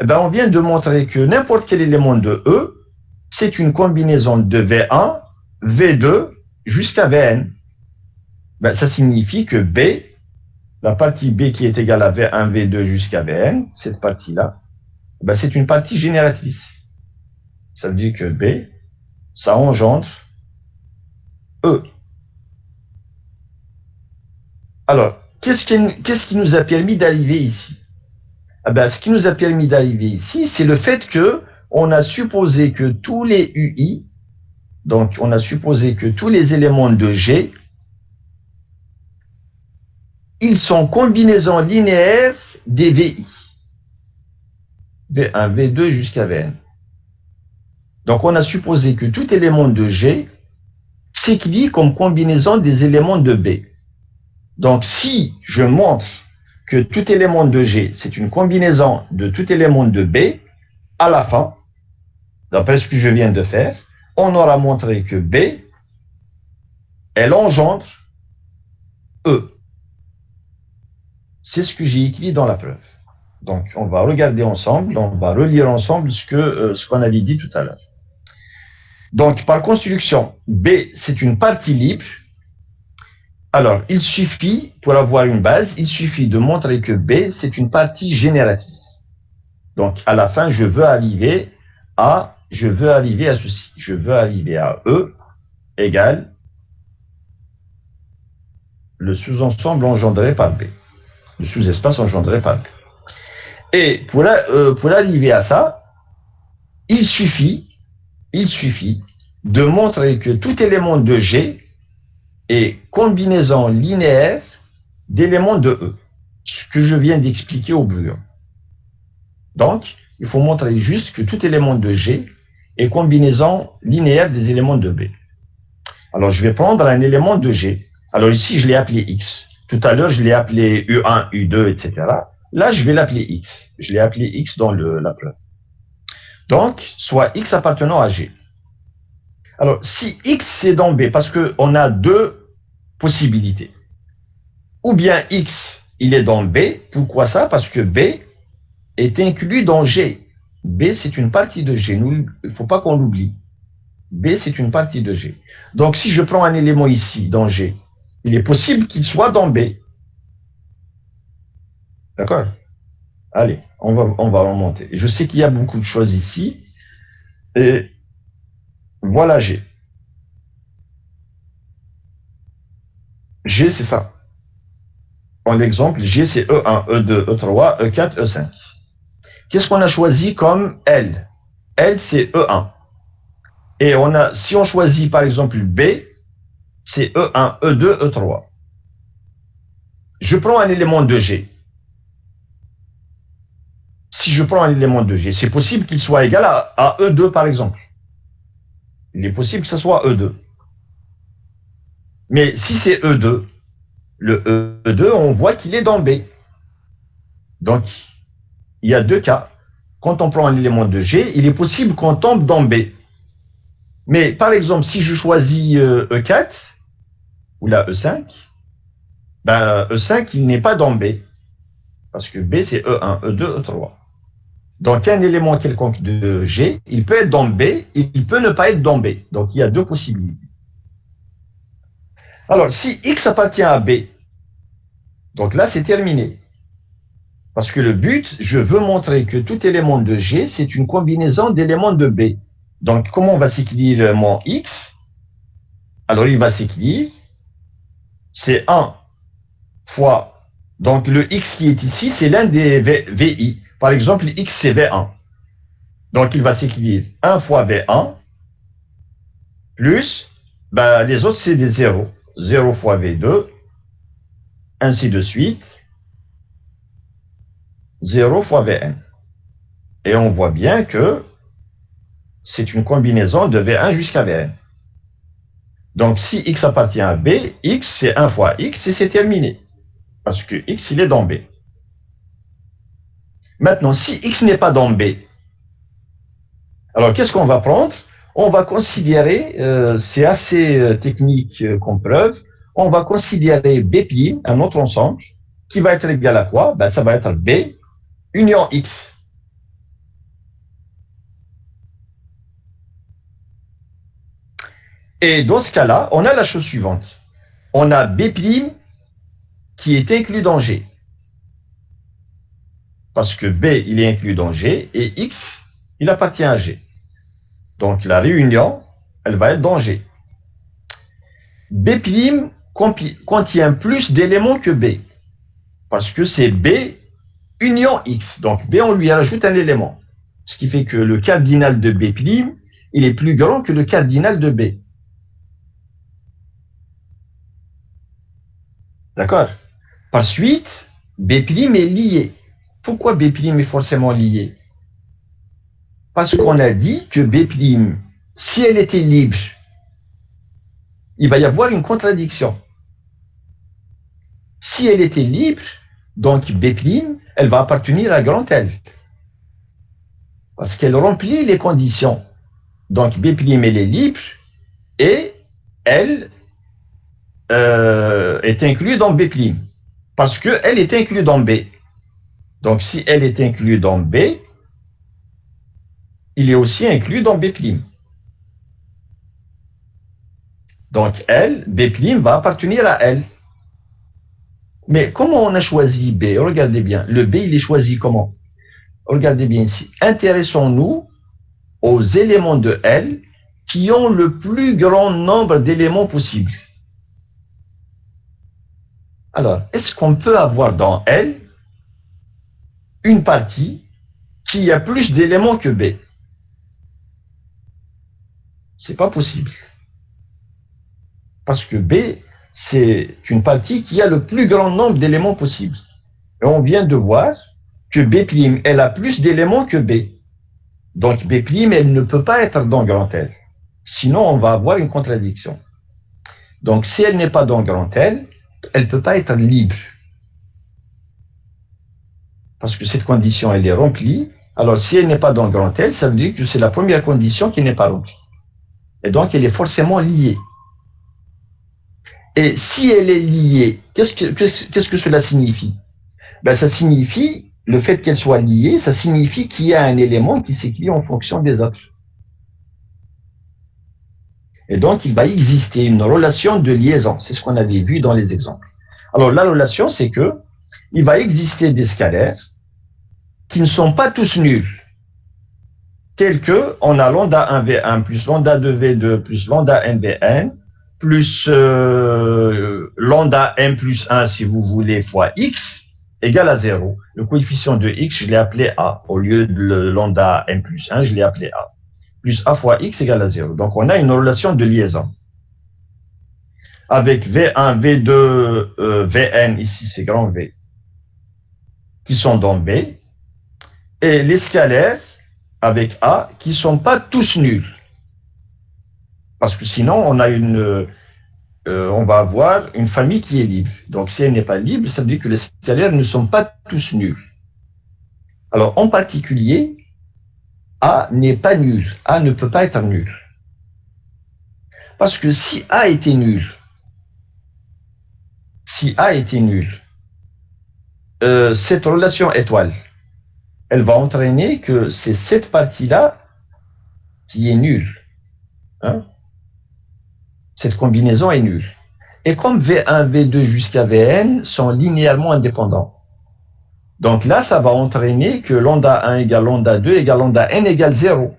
Eh bien, on vient de montrer que n'importe quel élément de E, c'est une combinaison de V1, V2 jusqu'à Vn. Ben, ça signifie que B, la partie B qui est égale à V1, V2 jusqu'à Vn, cette partie-là, ben c'est une partie génératrice. Ça veut dire que B, ça engendre E. Alors, qu'est-ce qui nous a permis d'arriver ici? Eh ben, ce qui nous a permis d'arriver ici, c'est le fait que on a supposé que tous les UI, donc on a supposé que tous les éléments de G, ils sont combinaisons linéaires des VI. V1, V2 jusqu'à Vn. Donc on a supposé que tout élément de G s'écrit comme combinaison des éléments de B. Donc si je montre que tout élément de G, c'est une combinaison de tout élément de B, à la fin, d'après ce que je viens de faire, on aura montré que B, elle engendre E. C'est ce que j'ai écrit dans la preuve. Donc, on va regarder ensemble, on va relire ensemble ce qu'on avait dit tout à l'heure. Donc, par construction, B, c'est une partie libre. Alors, il suffit, pour avoir une base, il suffit de montrer que B, c'est une partie génératrice. Donc, à la fin, je veux arriver à ceci. Je veux arriver à E égale le sous-ensemble engendré par B. Le sous-espace engendré par B. Et pour arriver à ça, il suffit de montrer que tout élément de G est combinaison linéaire d'éléments de E. Ce que je viens d'expliquer au brouillon. Donc, il faut montrer juste que tout élément de G est combinaison linéaire des éléments de B. Alors, je vais prendre un élément de G. Alors ici, je l'ai appelé X. Tout à l'heure, je l'ai appelé U1, U2, etc. Là, je vais l'appeler X. Je l'ai appelé X dans la preuve. Donc, soit X appartenant à G. Alors, si X c'est dans B, parce qu'on a deux possibilités. Ou bien X, il est dans B. Pourquoi ça? Parce que B est inclus dans G. B, c'est une partie de G. Il ne faut pas qu'on l'oublie. B, c'est une partie de G. Donc, si je prends un élément ici, dans G, il est possible qu'il soit dans B. D'accord? Allez, on va remonter. Je sais qu'il y a beaucoup de choses ici. Et voilà G. G, c'est ça. En exemple, G, c'est E1, E2, E3, E4, E5. Qu'est-ce qu'on a choisi comme L? L, c'est E1. Et si on choisit par exemple B, c'est E1, E2, E3. Je prends un élément de G. Si je prends un élément de G, c'est possible qu'il soit égal à E2 par exemple. Il est possible que ce soit E2. Mais si c'est E2, le E2, on voit qu'il est dans B. Donc, il y a deux cas. Quand on prend un élément de G, il est possible qu'on tombe dans B. Mais par exemple, si je choisis E4, ou la E5, ben E5, il n'est pas dans B. Parce que B, c'est E1, E2, E3. Donc, un élément quelconque de G, il peut être dans B, il peut ne pas être dans B. Donc, il y a deux possibilités. Alors, si X appartient à B, donc là, c'est terminé. Parce que le but, je veux montrer que tout élément de G, c'est une combinaison d'éléments de B. Donc, comment on va s'écrire mon X? Alors, il va s'écrire, c'est 1 fois, donc le X qui est ici, c'est l'un des VI. Par exemple, X, c'est V1. Donc, il va s'écrire 1 fois V1, plus, ben, les autres, c'est des 0. 0 fois V2, ainsi de suite, 0 fois Vn. Et on voit bien que c'est une combinaison de V1 jusqu'à Vn. Donc, si X appartient à B, X, c'est 1 fois X et c'est terminé. Parce que X, il est dans B. Maintenant, si X n'est pas dans B, alors qu'est-ce qu'on va prendre? On va considérer, c'est assez technique comme preuve, on va considérer B', un autre ensemble, qui va être égal à quoi? Ben, ça va être B union X. Et dans ce cas-là, on a la chose suivante. On a B' qui est inclus dans G. Parce que B, il est inclus dans G, et X, il appartient à G. Donc la réunion, elle va être dans G. B' contient plus d'éléments que B. Parce que c'est B union X. Donc B, on lui ajoute un élément. Ce qui fait que le cardinal de B', il est plus grand que le cardinal de B. D'accord? Par suite, B' est lié. Pourquoi B' est forcément lié? Parce qu'on a dit que B', si elle était libre, il va y avoir une contradiction. Si elle était libre, donc B', elle va appartenir à grand L. Parce qu'elle remplit les conditions. Donc B', elle est libre et elle est inclue dans B'. Parce qu'elle est inclue dans B. Donc, si elle est inclue dans B, il est aussi inclus dans B'. Donc, elle, B' va appartenir à elle. Mais comment on a choisi B? Regardez bien. Le B, il est choisi comment? Regardez bien ici. Intéressons-nous aux éléments de L qui ont le plus grand nombre d'éléments possibles. Alors, est-ce qu'on peut avoir dans L une partie qui a plus d'éléments que B? C'est pas possible. Parce que B, c'est une partie qui a le plus grand nombre d'éléments possibles. Et on vient de voir que B', elle a plus d'éléments que B. Donc B', elle ne peut pas être dans grand L. Sinon, on va avoir une contradiction. Donc si elle n'est pas dans grand L, elle ne peut pas être libre. Parce que cette condition, elle est remplie. Alors si elle n'est pas dans grand L, ça veut dire que c'est la première condition qui n'est pas remplie. Et donc elle est forcément liée. Et si elle est liée, qu'est-ce que cela signifie? Ben, ça signifie, le fait qu'elle soit liée, ça signifie qu'il y a un élément qui s'écrit en fonction des autres. Et donc, il va exister une relation de liaison. C'est ce qu'on avait vu dans les exemples. Alors, la relation, c'est que il va exister des scalaires qui ne sont pas tous nuls. Tels que, on a lambda 1v1 plus lambda 2v2 plus lambda nvn plus lambda m plus 1, si vous voulez, fois x, égale à 0. Le coefficient de x, je l'ai appelé a. Au lieu de lambda m plus 1, je l'ai appelé a. Plus a fois x égale à 0. Donc, on a une relation de liaison. Avec V1, V2, Vn, ici c'est grand V, qui sont dans B, et les scalaires avec A, qui ne sont pas tous nuls. Parce que sinon, on va avoir une famille qui est libre. Donc, si elle n'est pas libre, ça veut dire que les scalaires ne sont pas tous nuls. Alors, en particulier, A n'est pas nul. A ne peut pas être nul. Parce que si A était nul, cette relation étoile, elle va entraîner que c'est cette partie-là qui est nulle. Hein? Cette combinaison est nulle. Et comme V1, V2 jusqu'à Vn sont linéairement indépendants, donc là, ça va entraîner que lambda 1 égale lambda 2 égale lambda n égale 0.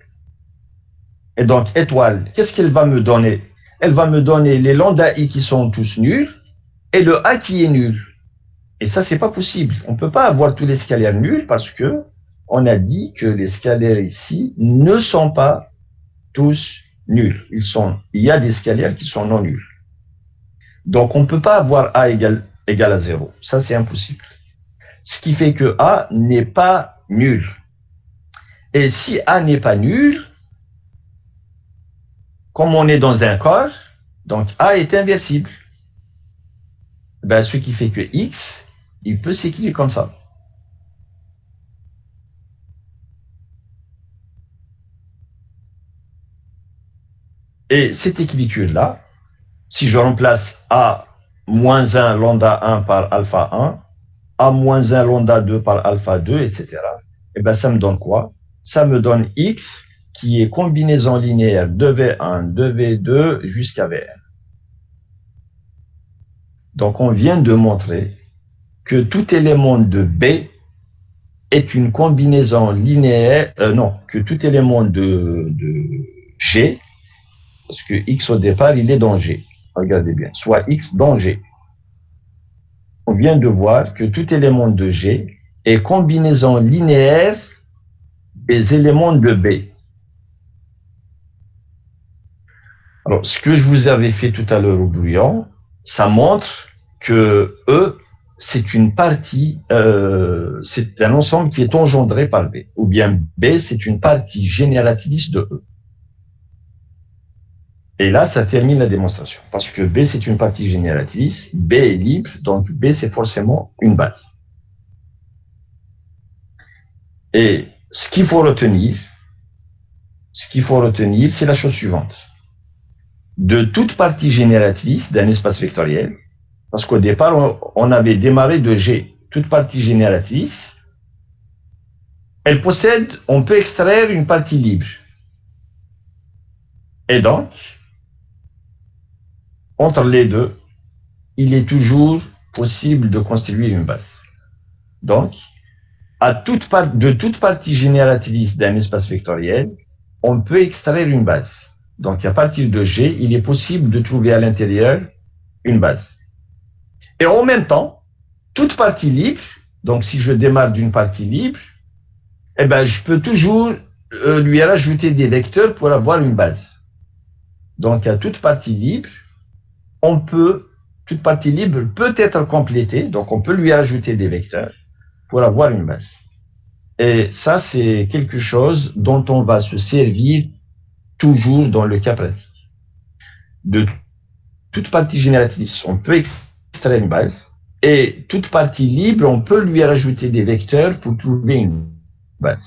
Et donc, étoile, qu'est-ce qu'elle va me donner? Elle va me donner les lambda i qui sont tous nuls et le a qui est nul. Et ça, c'est pas possible. On ne peut pas avoir tous les scalaires nuls parce que on a dit que les scalaires ici ne sont pas tous nuls. Il y a des scalaires qui sont non nuls. Donc, on ne peut pas avoir a égal à 0. Ça, c'est impossible. Ce qui fait que a n'est pas nul. Et si a n'est pas nul, comme on est dans un corps, donc a est inversible. Ben, ce qui fait que x, il peut s'écrire comme ça. Et cette écriture-là, si je remplace a moins 1 lambda 1 par alpha 1, a moins 1 lambda 2 par alpha 2, etc., et ben ça me donne quoi? Ça me donne x qui est combinaison linéaire de V1, de V2 jusqu'à Vn. Donc on vient de montrer que tout élément de B est une combinaison linéaire, que tout élément de G, parce que x au départ, il est dans G. Regardez bien, soit x dans G. On vient de voir que tout élément de G est combinaison linéaire des éléments de B. Alors, ce que je vous avais fait tout à l'heure au brouillon, ça montre que E, c'est une partie, c'est un ensemble qui est engendré par B. Ou bien B, c'est une partie génératrice de E. Et là, ça termine la démonstration. Parce que B, c'est une partie génératrice, B est libre, donc B, c'est forcément une base. Et ce qu'il faut retenir, c'est la chose suivante. De toute partie génératrice d'un espace vectoriel, Parce qu'au départ, on avait démarré de G. Toute partie génératrice, elle possède, on peut extraire une partie libre. Et donc, entre les deux, il est toujours possible de construire une base. Donc, de toute partie génératrice d'un espace vectoriel, on peut extraire une base. Donc, à partir de G, il est possible de trouver à l'intérieur une base. Et en même temps, toute partie libre, donc si je démarre d'une partie libre, eh ben, je peux toujours lui rajouter des vecteurs pour avoir une base. Donc, à toute partie libre, toute partie libre peut être complétée, donc on peut lui ajouter des vecteurs pour avoir une base. Et ça, c'est quelque chose dont on va se servir toujours dans le cas pratique. De toute partie génératrice, on peut extraire une base, et toute partie libre, on peut lui rajouter des vecteurs pour trouver une base.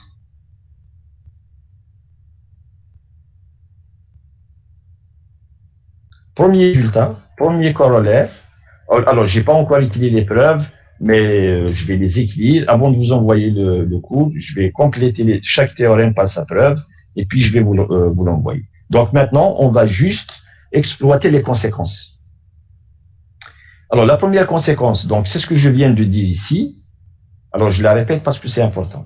Premier résultat, premier corollaire. Alors, j'ai pas encore écrit les preuves, mais je vais les écrire. Avant de vous envoyer le cours, je vais compléter chaque théorème par sa preuve, et puis je vais vous l'envoyer. Donc maintenant, on va juste exploiter les conséquences. Alors, la première conséquence, donc, c'est ce que je viens de dire ici. Alors, je la répète parce que c'est important.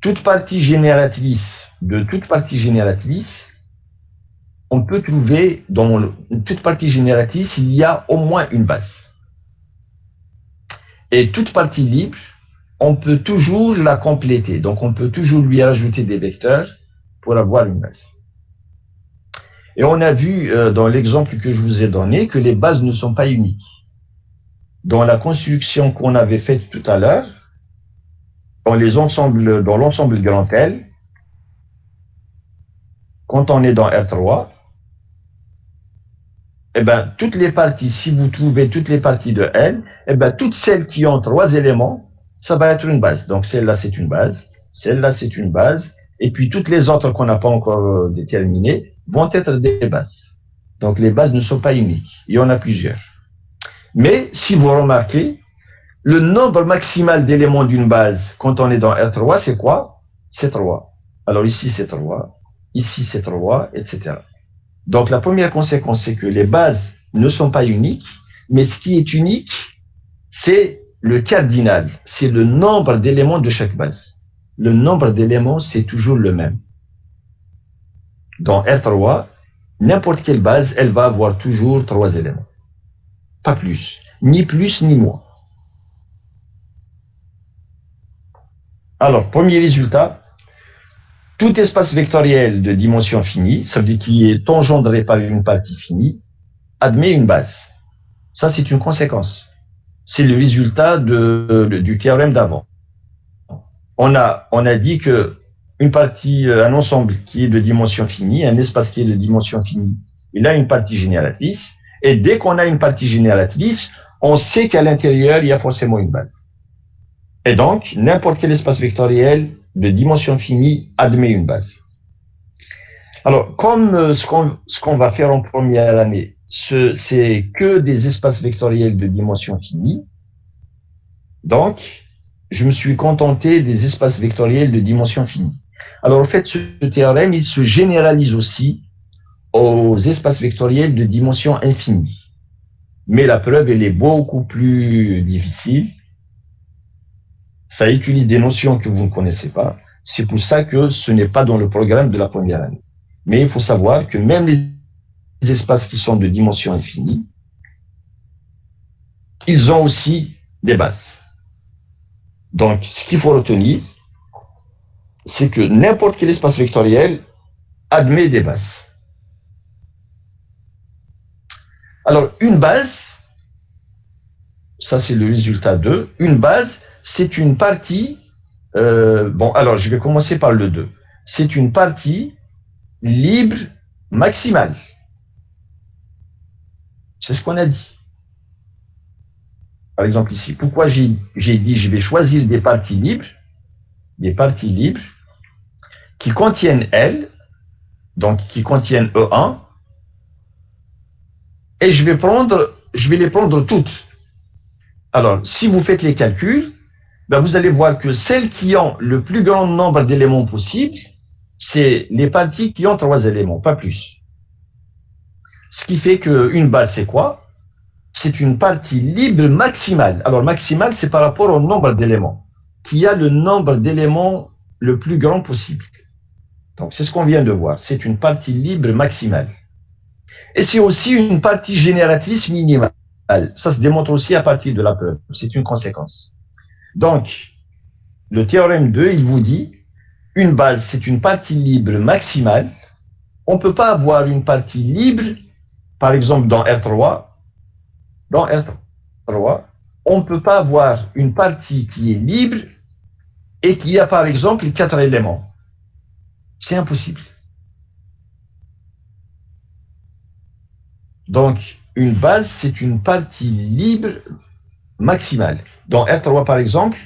Toute partie génératrice, on peut trouver dans toute partie génératrice, il y a au moins une base. Et toute partie libre, on peut toujours la compléter. Donc, on peut toujours lui rajouter des vecteurs pour avoir une base. Et on a vu dans l'exemple que je vous ai donné que les bases ne sont pas uniques. Dans la construction qu'on avait faite tout à l'heure, dans l'ensemble grand L, quand on est dans R3, eh ben, toutes les parties, si vous trouvez toutes les parties de L, eh ben, toutes celles qui ont 3 éléments, ça va être une base. Donc, celle-là, c'est une base. Celle-là, c'est une base. Et puis, toutes les autres qu'on n'a pas encore déterminées vont être des bases. Donc, les bases ne sont pas uniques. Il y en a plusieurs. Mais, si vous remarquez, le nombre maximal d'éléments d'une base, quand on est dans R3, c'est quoi? C'est 3. Alors, ici, c'est 3. Ici, c'est 3, etc. Donc, la première conséquence, c'est que les bases ne sont pas uniques, mais ce qui est unique, c'est le cardinal, c'est le nombre d'éléments de chaque base. Le nombre d'éléments, c'est toujours le même. Dans R3, n'importe quelle base, elle va avoir toujours 3 éléments. Pas plus, ni moins. Alors, premier résultat, tout espace vectoriel de dimension finie, ça veut dire qui est engendré par une partie finie, admet une base. Ça, c'est une conséquence. C'est le résultat du théorème d'avant. On a dit que un ensemble qui est de dimension finie, un espace qui est de dimension finie, il a une partie génératrice, et dès qu'on a une partie génératrice, on sait qu'à l'intérieur, il y a forcément une base. Et donc, n'importe quel espace vectoriel de dimension finie admet une base. Alors, comme ce qu'on va faire en première année, c'est que des espaces vectoriels de dimension finie, donc, je me suis contenté des espaces vectoriels de dimension finie. Alors, en fait, ce théorème, il se généralise aussi aux espaces vectoriels de dimension infinie. Mais la preuve, elle est beaucoup plus difficile. Ça utilise des notions que vous ne connaissez pas. C'est pour ça que ce n'est pas dans le programme de la première année. Mais il faut savoir que même les espaces qui sont de dimension infinie, ils ont aussi des bases. Donc, ce qu'il faut retenir, c'est que n'importe quel espace vectoriel admet des bases. Alors, une base, ça c'est le résultat 2, une base, c'est une partie, alors je vais commencer par le 2. C'est une partie libre maximale. C'est ce qu'on a dit. Par exemple ici, pourquoi j'ai dit je vais choisir des parties libres qui contiennent L, donc qui contiennent E1, et je vais prendre je vais les prendre toutes. Alors, si vous faites les calculs, ben vous allez voir que celles qui ont le plus grand nombre d'éléments possible, c'est les parties qui ont 3 éléments, pas plus. Ce qui fait qu'une base, c'est quoi? C'est une partie libre maximale. Alors, maximale, c'est par rapport au nombre d'éléments, qui a le nombre d'éléments le plus grand possible. Donc, c'est ce qu'on vient de voir. C'est une partie libre maximale. Et c'est aussi une partie génératrice minimale. Ça se démontre aussi à partir de la preuve. C'est une conséquence. Donc, le théorème 2, il vous dit, une base, c'est une partie libre maximale. On ne peut pas avoir une partie libre, par exemple dans R3. Dans R3, on ne peut pas avoir une partie qui est libre et qui a, par exemple, 4 éléments. C'est impossible. Donc, une base, c'est une partie libre maximale. Dans R3, par exemple,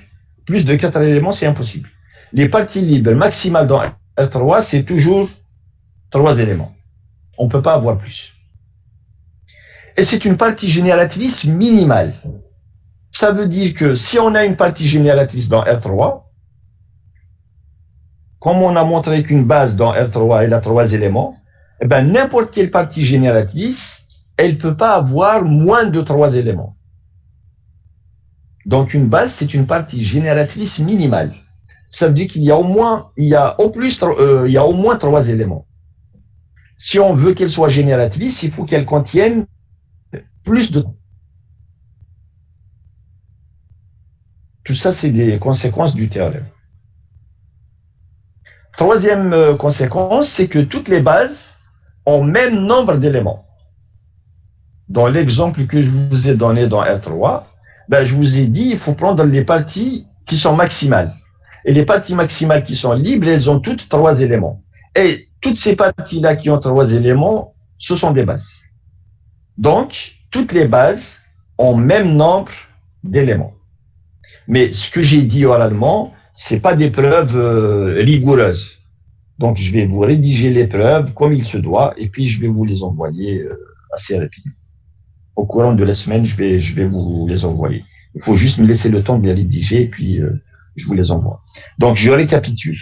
plus de 4 éléments, c'est impossible. Les parties libres maximales dans R3, c'est toujours 3 éléments. On ne peut pas avoir plus. Et c'est une partie génératrice minimale. Ça veut dire que si on a une partie génératrice dans R3, comme on a montré qu'une base dans R3, elle a 3 éléments, eh ben, n'importe quelle partie génératrice, elle ne peut pas avoir moins de 3 éléments. Donc une base, c'est une partie génératrice minimale. Ça veut dire qu'il y a au moins 3 éléments. Si on veut qu'elle soit génératrice, il faut qu'elle contienne plus de... Tout ça, c'est des conséquences du théorème. Troisième conséquence, c'est que toutes les bases ont même nombre d'éléments. Dans l'exemple que je vous ai donné dans R3, ben, je vous ai dit, il faut prendre les parties qui sont maximales. Et les parties maximales qui sont libres, elles ont toutes 3 éléments. Et toutes ces parties-là qui ont 3 éléments, ce sont des bases. Donc, toutes les bases ont même nombre d'éléments. Mais ce que j'ai dit oralement, ce n'est pas des preuves rigoureuses. Donc, je vais vous rédiger les preuves comme il se doit, et puis je vais vous les envoyer assez rapidement. Au courant de la semaine, je vais vous les envoyer. Il faut juste me laisser le temps de les rédiger, et puis je vous les envoie. Donc, je récapitule.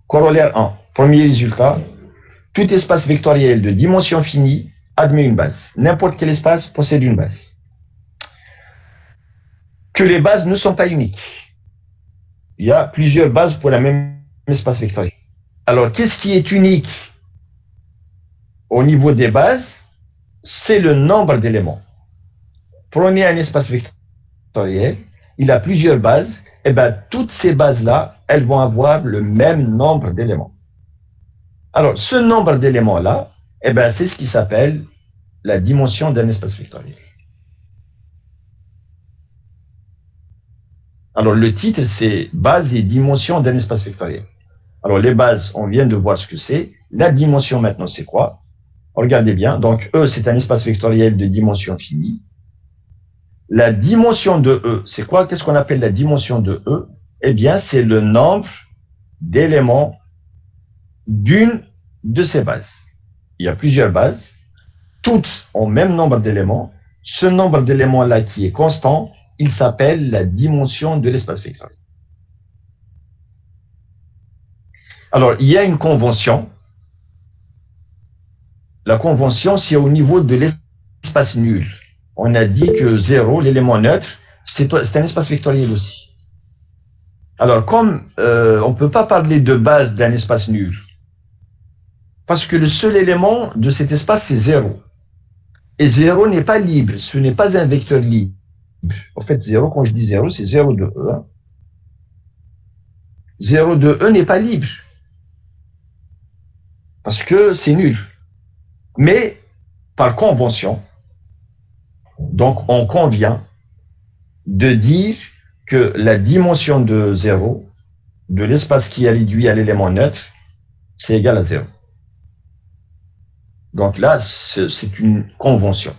Corollaire 1. Premier résultat. Tout espace vectoriel de dimension finie admet une base. N'importe quel espace possède une base. Que les bases ne sont pas uniques. Il y a plusieurs bases pour la même espace vectoriel. Alors, qu'est-ce qui est unique au niveau des bases? C'est le nombre d'éléments. Prenez un espace vectoriel, il a plusieurs bases, et bien toutes ces bases-là, elles vont avoir le même nombre d'éléments. Alors, ce nombre d'éléments-là, eh ben, c'est ce qui s'appelle la dimension d'un espace vectoriel. Alors, le titre, c'est base et dimension d'un espace vectoriel. Alors, les bases, on vient de voir ce que c'est. La dimension, maintenant, c'est quoi? Regardez bien. Donc, E, c'est un espace vectoriel de dimension finie. La dimension de E, c'est quoi? Qu'est-ce qu'on appelle la dimension de E? Eh bien, c'est le nombre d'éléments d'une de ces bases. Il y a plusieurs bases. Toutes ont le même nombre d'éléments. Ce nombre d'éléments-là qui est constant, il s'appelle la dimension de l'espace vectoriel. Alors, il y a une convention. La convention, c'est au niveau de l'espace nul. On a dit que 0, l'élément neutre, c'est un espace vectoriel aussi. Alors, comme on ne peut pas parler de base d'un espace nul, parce que le seul élément de cet espace, c'est 0. Et 0 n'est pas libre, ce n'est pas un vecteur libre. En fait, 0, quand je dis 0, c'est 0 de E. 0 de E n'est pas libre. Parce que c'est nul. Mais, par convention, donc on convient de dire que la dimension de 0, de l'espace qui est réduit à l'élément neutre, c'est égal à 0. Donc là, c'est une convention.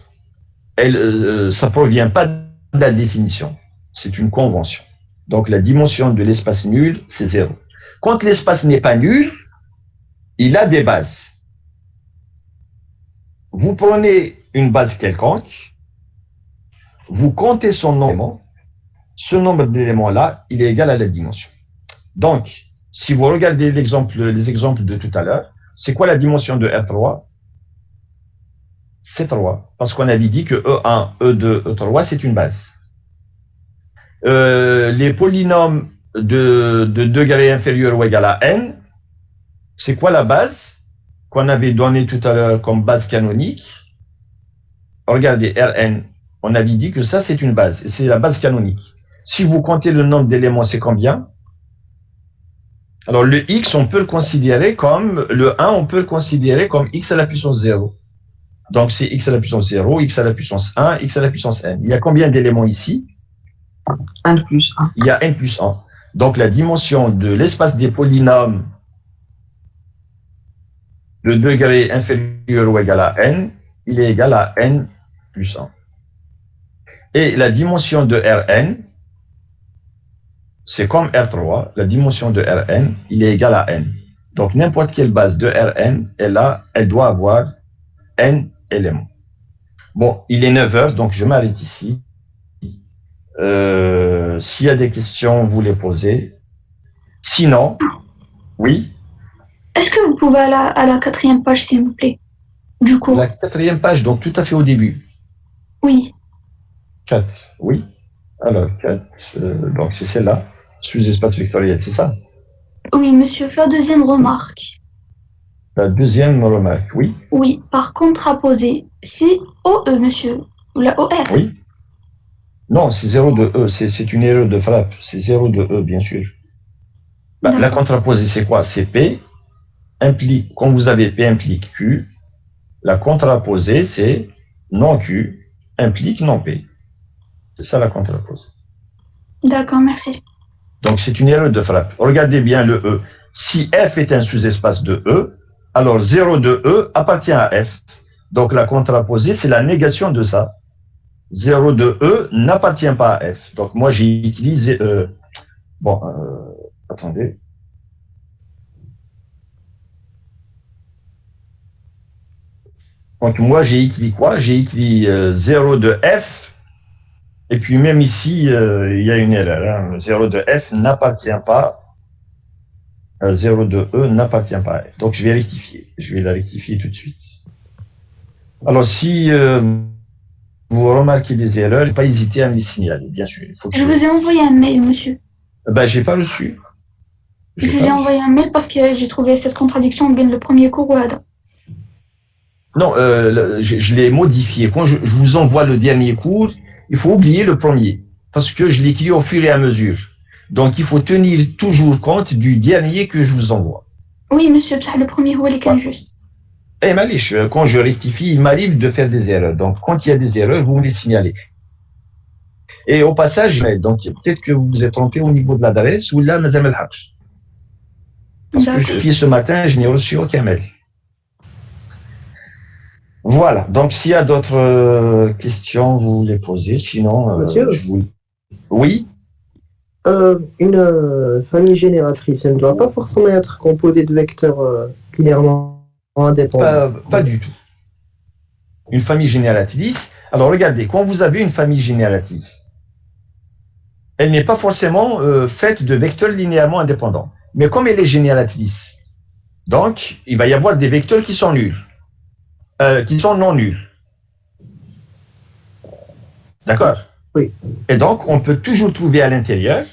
Ça ne provient pas de la définition, c'est une convention. Donc la dimension de l'espace nul, c'est 0. Quand l'espace n'est pas nul, il a des bases. vous prenez une base quelconque, vous comptez son nombre, ce nombre d'éléments-là, il est égal à la dimension. Donc, si vous regardez les exemples de tout à l'heure, c'est quoi la dimension de R3? C'est 3, parce qu'on avait dit que E1, E2, E3, c'est une base. Les polynômes de degré inférieur ou égal à n, c'est quoi la base qu'on avait donnée tout à l'heure comme base canonique? Regardez, Rn, on avait dit que ça c'est une base, et c'est la base canonique. Si vous comptez le nombre d'éléments, c'est combien? Alors le x, on peut le considérer comme, le 1, on peut le considérer comme x à la puissance 0. Donc c'est x à la puissance 0, x à la puissance 1, x à la puissance n. Il y a combien d'éléments ici? 1 plus 1. Il y a n plus 1. Donc la dimension de l'espace des polynômes de degré inférieur ou égal à n, il est égal à n plus 1. Et la dimension de Rn, c'est comme R3, la dimension de Rn, il est égal à n. Donc n'importe quelle base de Rn, elle doit avoir n éléments. Bon, il est 9 heures, donc je m'arrête ici. S'il y a des questions, vous les posez. Sinon, oui. Est-ce que vous pouvez aller à la 4e page, s'il vous plaît, du cours? La 4e page, donc tout à fait au début. Oui. 4, oui. Alors, 4, donc c'est celle-là, sous-espace vectoriel, c'est ça? Oui, monsieur, la deuxième remarque. La deuxième remarque, oui. Oui, par contraposé, c'est OE, monsieur, ou la OR. Oui. Non, c'est 0 de E, c'est une erreur de frappe, c'est 0 de E, bien sûr. Bah, la contraposée, c'est quoi? C'est P, implique, quand vous avez P implique Q, la contraposée, c'est non Q, implique non P. C'est ça la contraposée. D'accord, merci. Donc c'est une erreur de frappe. Regardez bien le E. Si F est un sous-espace de E, alors 0 de E appartient à F. Donc la contraposée, c'est la négation de ça. 0 de E n'appartient pas à F. Donc moi j'ai utilisé... attendez. Donc moi j'ai écrit quoi? J'ai écrit 0 de F. Et puis même ici, il y a une erreur. Hein. 0 de F n'appartient pas... 0 de E n'appartient pas à F. Donc je vais rectifier. Je vais la rectifier tout de suite. Alors si vous remarquez des erreurs, pas hésiter à me les signaler, bien sûr. Je vous ai envoyé un mail, monsieur. Ben, j'ai pas reçu. Je vous ai envoyé un mail parce que j'ai trouvé cette contradiction bien le premier cours Word. Non, je l'ai modifié. Quand je vous envoie le dernier cours, il faut oublier le premier. Parce que je l'écris au fur et à mesure. Donc il faut tenir toujours compte du dernier que je vous envoie. Oui, monsieur, le premier ou est juste. Eh, Malish, quand je rectifie, il m'arrive de faire des erreurs. Donc, quand il y a des erreurs, vous me les signalez. Et au passage, donc, peut-être que vous vous êtes trompé au niveau de l'adresse ou là, Mazam el-Haq. Parce que je suis ce matin, je n'ai reçu aucun mail. Voilà. Donc, s'il y a d'autres questions, vous les posez. Sinon, monsieur, Oui. Une famille génératrice, elle ne doit pas forcément être composée de vecteurs linéairement indépendants. Pas du tout. Une famille génératrice. Alors regardez, quand vous avez une famille génératrice, elle n'est pas forcément faite de vecteurs linéairement indépendants. Mais comme elle est génératrice, donc il va y avoir des vecteurs qui sont nuls, qui sont non nuls. D'accord? Oui. Et donc on peut toujours trouver à l'intérieur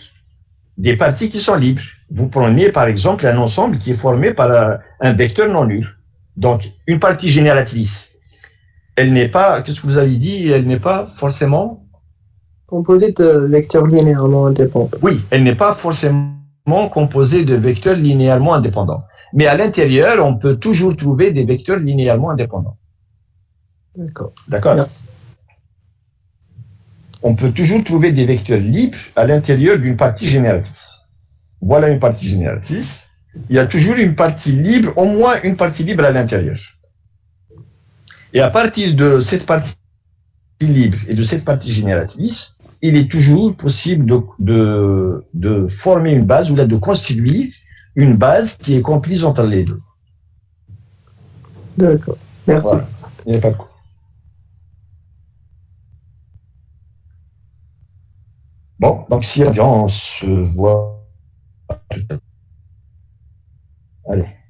des parties qui sont libres. Vous prenez par exemple un ensemble qui est formé par un vecteur non nul. Donc une partie génératrice, elle n'est pas, qu'est-ce que vous avez dit, elle n'est pas forcément composée de vecteurs linéairement indépendants. Oui, elle n'est pas forcément composée de vecteurs linéairement indépendants. Mais à l'intérieur, on peut toujours trouver des vecteurs linéairement indépendants. D'accord. D'accord. Merci. On peut toujours trouver des vecteurs libres à l'intérieur d'une partie génératrice. Voilà une partie génératrice. Il y a toujours une partie libre, au moins une partie libre à l'intérieur. Et à partir de cette partie libre et de cette partie génératrice, il est toujours possible de former une base ou là de constituer une base qui est comprise entre les deux. D'accord. Merci. Voilà. Il n'y a pas de cours. Bon, donc si on se voit tout à l'heure. Allez.